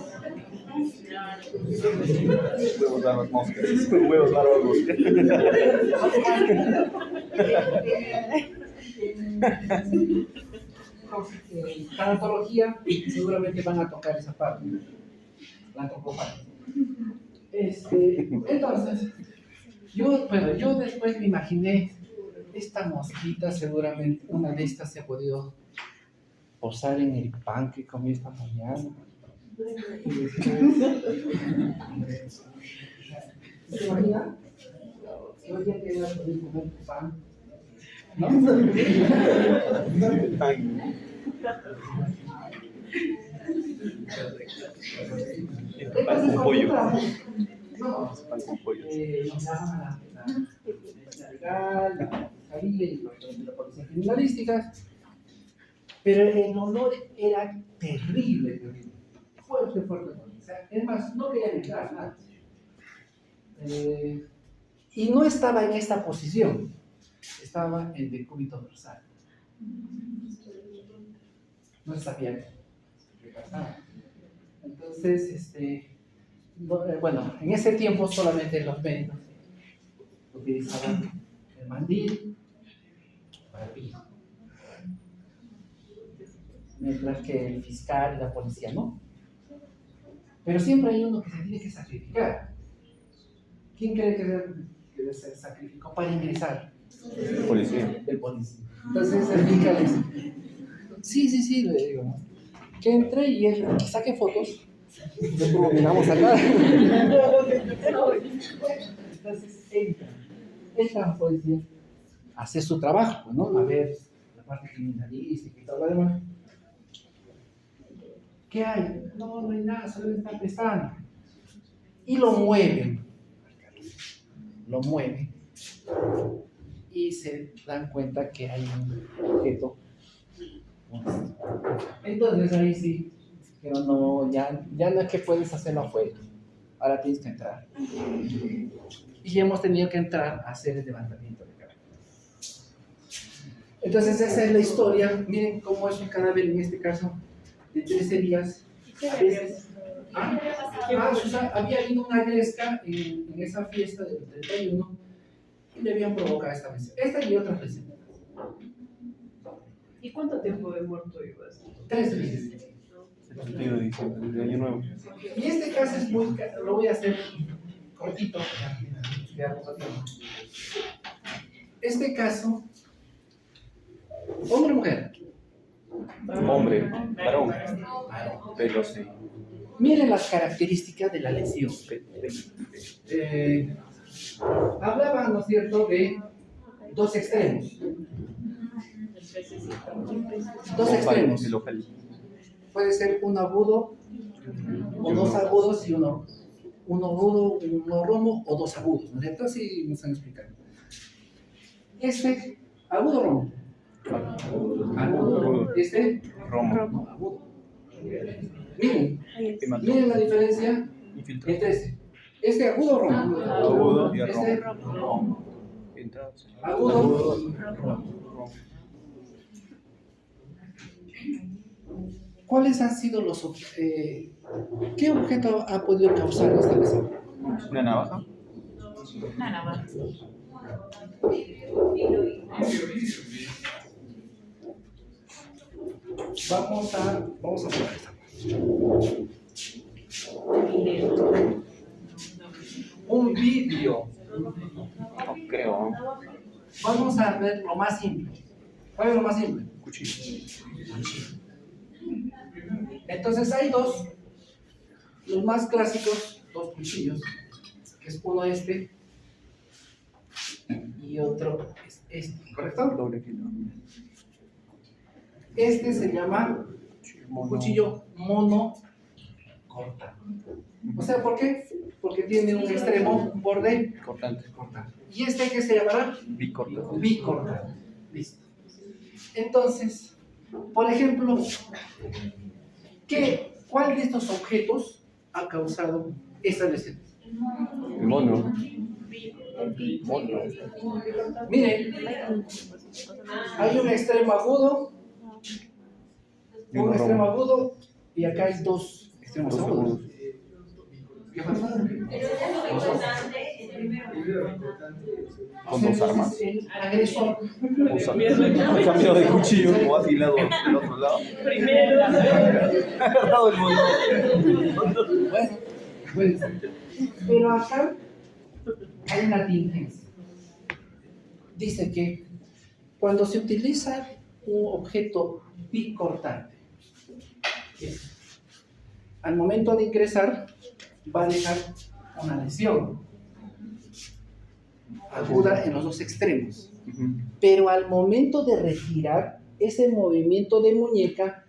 S9: Huevos, larvas, moscas. Huevos, larvas, moscas.
S1: En tanatología seguramente van a tocar esa parte, la antropopatía. Entonces, yo después me imaginé esta mosquita, seguramente una de estas se ha podido posar en el pan que comí esta mañana. ¿Se imagina? Que hoy día quería poder comer pan. ¿No?
S9: Pan con pollo.
S1: No,
S9: Pan con pollo.
S1: Nos llaman a la legal, la fiscalía y la policía criminalísticas, pero el olor era terrible, fuerte. O sea, es más, no quería entrar nada. Y no estaba en esta posición, estaba en decúbito dorsal. No sabía qué pasaba. Entonces, bueno, en ese tiempo solamente los médicos utilizaban el mandil para el piso, mientras que el fiscal y la policía no. Pero siempre hay uno que se tiene que sacrificar. ¿Quién cree que se sacrificó para ingresar?
S9: El policía.
S1: El policía. Entonces el fiscal dice, sí, le digo, ¿no? Que entre y él saque fotos. Luego miramos acá. Entonces entra la policía a hacer su trabajo, ¿no? A ver la parte criminalística y todo lo demás. ¿Qué hay? No, no hay nada, solo está pesando. Y lo mueven. Lo mueven. Y se dan cuenta que hay un objeto. Entonces ahí sí, pero no, ya no es que puedes hacerlo afuera. Ahora tienes que entrar. Y hemos tenido que entrar a hacer el levantamiento de cadáver. Entonces esa es la historia. Miren cómo es un cadáver en este caso de 13 días. A veces, Susana, había habido una gresca en esa fiesta del 31 y le habían provocado esta vez. Esta y otras veces.
S3: ¿Y cuánto tiempo de muerto ibas?
S1: 3 meses.
S9: El 31 de diciembre, de Año Nuevo.
S1: Y este caso es muy, lo voy a hacer cortito, ya poco tiempo. Este caso, hombre o mujer.
S9: Hombre, varón. Pero sí.
S1: Miren las características de la lesión. Hablaban, ¿no es cierto?, de dos extremos. Dos extremos.
S9: El local.
S1: Puede ser un agudo, o dos agudos y uno agudo, uno romo, o dos agudos, ¿no es cierto? Así me están explicando. Este, agudo romo. Agudo. Este,
S9: Romo.
S1: agudo. Miren la diferencia entre este agudo romo.
S9: Agudo y
S1: Este
S9: romo. Entrados.
S1: agudo y romo. ¿Cuáles han sido los qué objeto ha podido causar esta lesión?
S9: Una navaja.
S3: Nada más.
S1: Vamos a probar esta. Un vidrio.
S9: No creo.
S1: Vamos a ver lo más simple. ¿Cuál es lo más simple?
S9: Cuchillo.
S1: Entonces hay dos, los más clásicos, dos cuchillos, que es uno este y otro es este, ¿correcto?
S9: Doble filo.
S1: Este se llama cuchillo mono cortado. O sea, ¿por qué? Porque tiene un extremo, un borde
S9: Cortante.
S1: cortado. ¿Y este qué se llamará?
S9: Bicortado.
S1: Bicortado. Listo. Entonces, por ejemplo, ¿cuál de estos objetos ha causado esta lesión?
S9: El mono.
S1: Miren, hay un extremo agudo, un extremo agudo, y acá hay dos extremos
S9: Dos
S1: agudos.
S9: agudos.
S1: ¿Qué pasa?
S9: Con dos armas.
S1: El agresor.
S9: Ha cambiado de cuchillo o afilado del otro lado.
S3: Primero.
S9: Ha agarrado el mono.
S1: Bueno, pues, pero acá hay una tingencia. Dice que cuando se utiliza un objeto bicortante, al momento de ingresar va a dejar una lesión aguda en los dos extremos. Pero al momento de retirar, ese movimiento de muñeca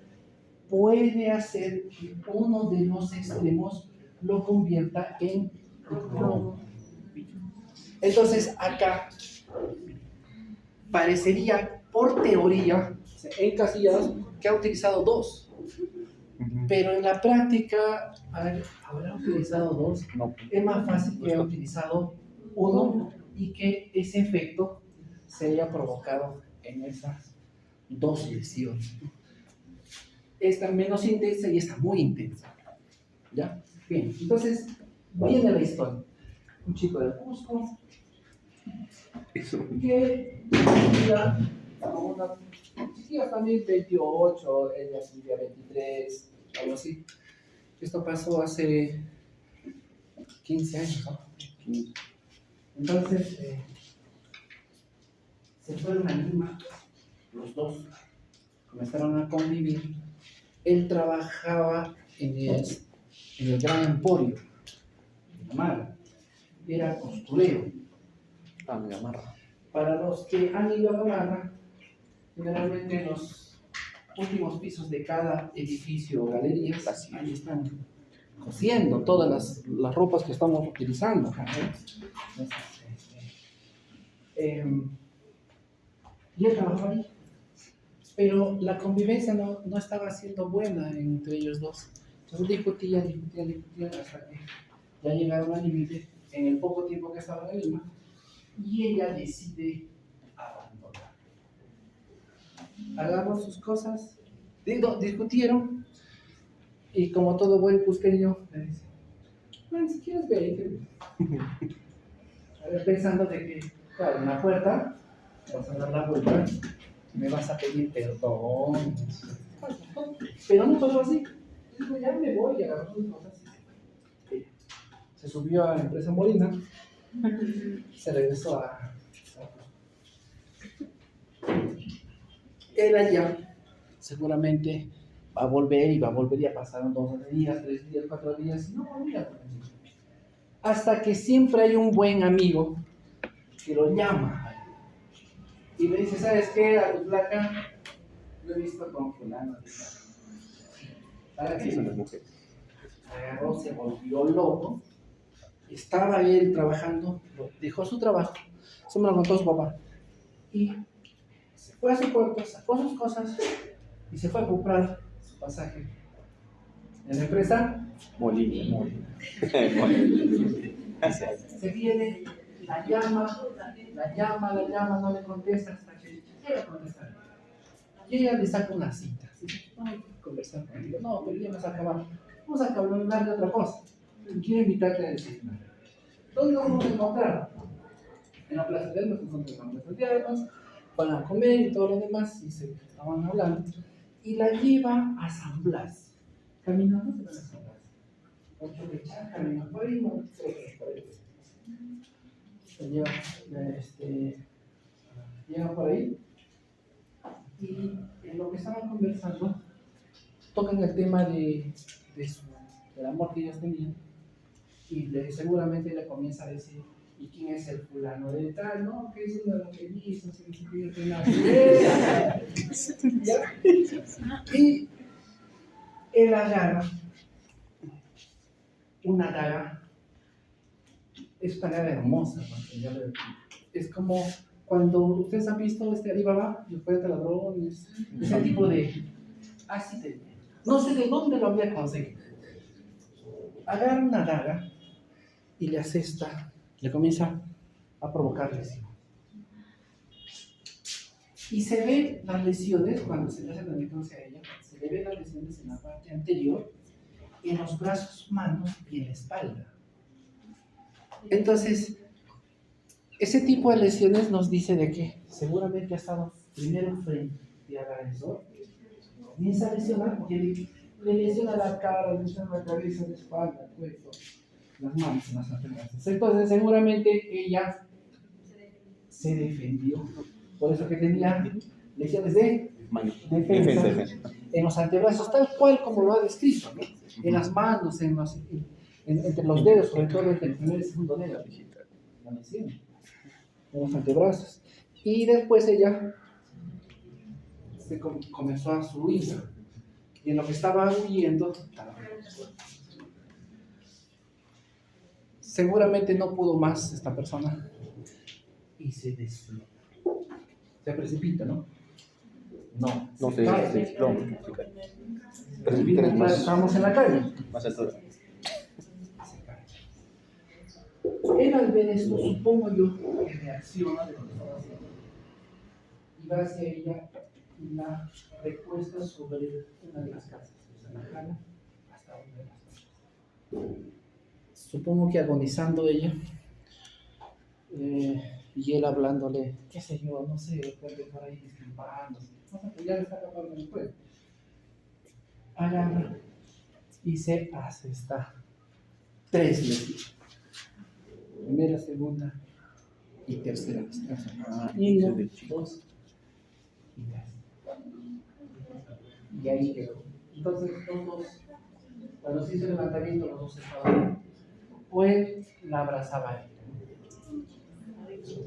S1: puede hacer que uno de los extremos lo convierta en romo. Entonces acá parecería, por teoría, encasillados, que ha utilizado dos. Pero en la práctica, ¿habrá utilizado dos?
S9: No.
S1: Es más fácil que haya utilizado uno y que ese efecto se haya provocado en esas dos lesiones. Esta menos intensa y esta muy intensa. ¿Ya? Bien, entonces viene la historia. Un chico de Cusco que vivía con una chiquilla también 28, ella vivía 23, algo así. Esto pasó hace 15 años, ¿no? Entonces, se fueron a Lima, los dos, comenzaron a convivir. Él trabajaba en el Gran Emporio, en Gamarra, era costurero.
S9: Gamarra.
S1: Para los que han ido a Gamarra, generalmente los últimos pisos de cada edificio o galerías, ahí están cosiendo todas las ropas que estamos utilizando. Entonces, y él trabajaba ahí. Pero la convivencia no estaba siendo buena entre ellos dos. Entonces discutían hasta que ya llegaron al límite en el poco tiempo que estaba en Lima y ella decide abandonar. Agarró sus cosas, discutieron y como todo buen cusqueño le dice, bueno, si quieres ve, pensando de que, claro, en la puerta, vas a dar la vuelta, me vas a pedir perdón. Pero no pasó así. Dijo, ya me voy, y agarró sus cosas. Se subió a la empresa Molina y se regresó a... Él allá seguramente va a volver y a pasar 2 días, 3 días, 4 días, y no volvía. Hasta que siempre hay un buen amigo que lo llama y le dice, ¿sabes qué? A tu placa lo he visto con fulano.
S9: Así son las mujeres.
S1: Agarró, se volvió loco. Estaba él trabajando, dejó su trabajo, eso me lo contó su papá. Y se fue a su puerto, sacó sus cosas y se fue a comprar su pasaje. En la empresa,
S9: Molina.
S1: se viene, la llama, no le contesta hasta que quiere contestar. Y ella le saca una cita. Dice, ay, conversar conmigo. No, pero ya vas a acabar. Vamos a hablar de otra cosa. Quiero invitarte a desayunar. ¿Dónde vamos a encontrar? En la Plaza de Armas, nosotros en la Plaza de Armas, van a comer y todo lo demás, y se estaban hablando. Y la lleva a San Blas. Caminando se van a San Blas. Mucho de echar, caminando por ahí, no creo que es por ahí. Se lleva, llega por ahí. Y en lo que estaban conversando, tocan el tema del amor que ellos tenían. Y seguramente le comienza a decir, ¿y quién es el fulano de tal? No, que es uno de los que hizo, no sé qué, que la ¿ya? Y él agarra una daga, es una daga hermosa, ¿no? Es como cuando ustedes han visto Alibaba, y después de ladrones, ese tipo de... Así de... No sé de dónde lo había conseguido. Agarra una daga y le asesta, le comienza a provocar lesiones. Y se ven las lesiones, cuando se le hace la necropsia a ella, se le ven las lesiones en la parte anterior, en los brazos, manos y en la espalda. Entonces, ese tipo de lesiones nos dice de que seguramente ha estado primero frente al agresor, comienza a lesionar porque le lesiona la cara, le lesiona la cabeza, la espalda, el cuerpo, las manos, las antenas. Entonces, seguramente ella se defendió. Por eso que tenía lesiones de defensa en los antebrazos, tal cual como lo ha descrito, ¿no? En las manos, entre los dedos, sobre todo entre el primer y el segundo dedo. La lesión. En los antebrazos. Y después ella comenzó a huir. Y en lo que estaba huyendo, seguramente no pudo más esta persona y se desploma. Se precipita, ¿no? No
S9: se desploma.
S1: Estábamos en la calle.
S9: Más altura.
S1: Él al ver esto, supongo yo, que reacciona de lo que estaba haciendo. Y va hacia ella y la recuesta sobre una de las casas. O sea, la jala hasta una de las casas. Supongo que agonizando ella, y él hablándole, qué sé yo, no sé, puede por ahí disculpándose. No sé, ya le está acabando el juego. Agarra y se asesta 3 lesiones. Primera, segunda y tercera. 1, 2 y 3. Y ahí quedó. Entonces, todos, cuando se hizo el levantamiento, los dos estaban. O él la abrazaba a ella.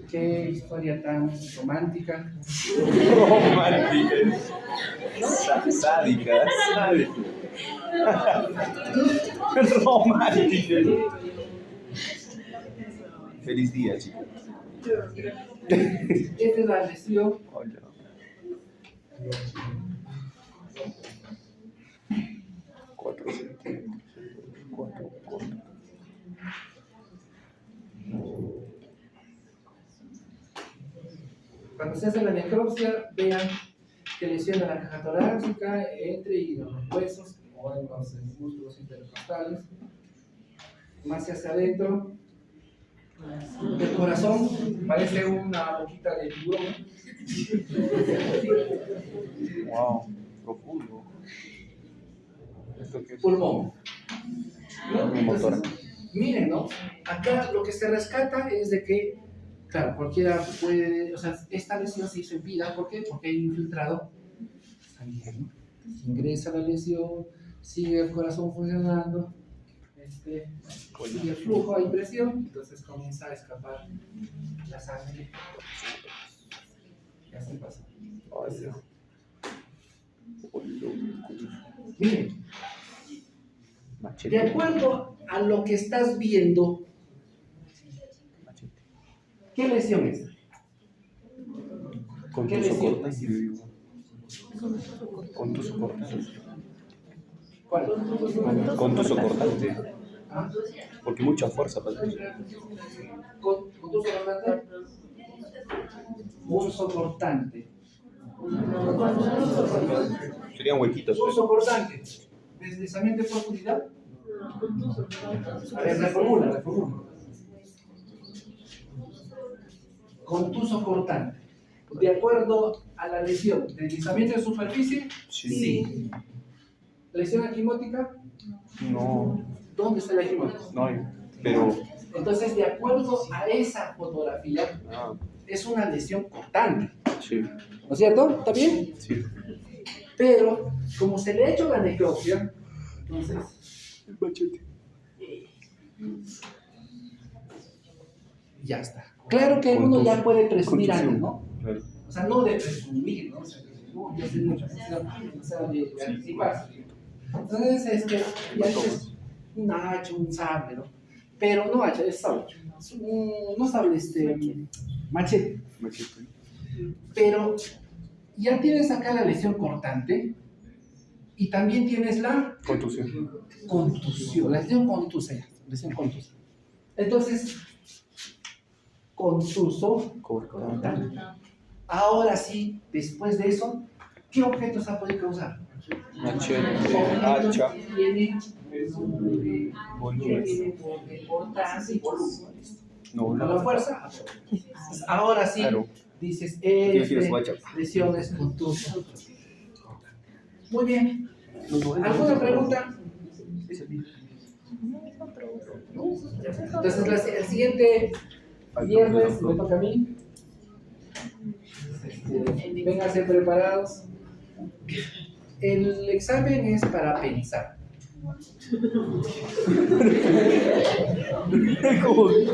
S1: Qué historia tan romántica.
S9: Romántica. Sádica. Romántica. Feliz día, chicos.
S1: Esta es la lesión.
S9: Hola. Cuatro centímetros. Cuatro.
S1: Cuando se hace la necropsia, vean que lesiona la caja torácica, entre y los huesos o en los músculos intercostales, más hacia adentro. El corazón parece una boquita de tiburón.
S9: Wow, profundo. ¿Esto qué es?
S1: Pulmón. ¿No?
S9: Mi motora.
S1: Miren, ¿no? Acá lo que se rescata es de que, claro, cualquiera puede, o sea, esta lesión se hizo en vida, ¿por qué? Porque hay infiltrado sangre, ¿no? Ingresa la lesión, sigue el corazón funcionando, sigue el flujo, hay presión, entonces comienza a escapar la sangre. Y así pasa. Miren, de acuerdo a lo que estás viendo, ¿qué lesión es? ¿Qué lesión?
S9: Contuso cortante.
S1: ¿Cuál?
S9: Contuso cortante.
S1: ¿Ah?
S9: Porque mucha fuerza para
S1: ¿Contuso cortante? Pulso cortante.
S9: Serían huequitos.
S1: Pulso cortante. ¿Deslizamiento de profundidad? A ver, reformula. Contuso cortante. De acuerdo a la lesión, ¿deslizamiento de superficie? Sí. ¿Lesión equimótica?
S9: No.
S1: ¿Dónde está la equimótica?
S9: No hay. Pero.
S1: Entonces, de acuerdo a esa fotografía, es una lesión cortante.
S9: Sí.
S1: ¿No es cierto? ¿Está bien?
S9: Sí.
S1: Pero, como se le ha hecho la necropsia, entonces.
S9: El machete.
S1: Ya está. Claro que uno ya puede presumir algo, ¿no?
S9: Claro.
S1: O sea, no de presumir, ¿no? O sea, yo sé mucho, o sea, de anticiparse. Entonces, ya es un hacha, un sable, ¿no? Pero no hacha, es sable. No sable, machete.
S9: Machete.
S1: Pero ya tienes acá la lesión cortante y también tienes la contusión, la lesión contusa. Entonces, contuso cortante. Ahora sí, después de eso, ¿qué objetos ha podido causar?
S9: Machete, hacha,
S1: Tiene
S9: volumen.
S1: importancia y volumen.
S9: No,
S1: La fuerza. Ahora sí,
S9: claro.
S1: dices,
S9: hacha.
S1: lesiones contusas. Muy bien. ¿Alguna pregunta? Entonces, el siguiente viernes me toca a mí. Vénganse preparados. El examen es para pensar.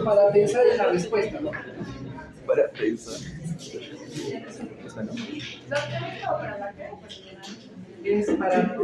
S1: Para pensar en la respuesta, ¿no?
S9: Para pensar.
S1: Es para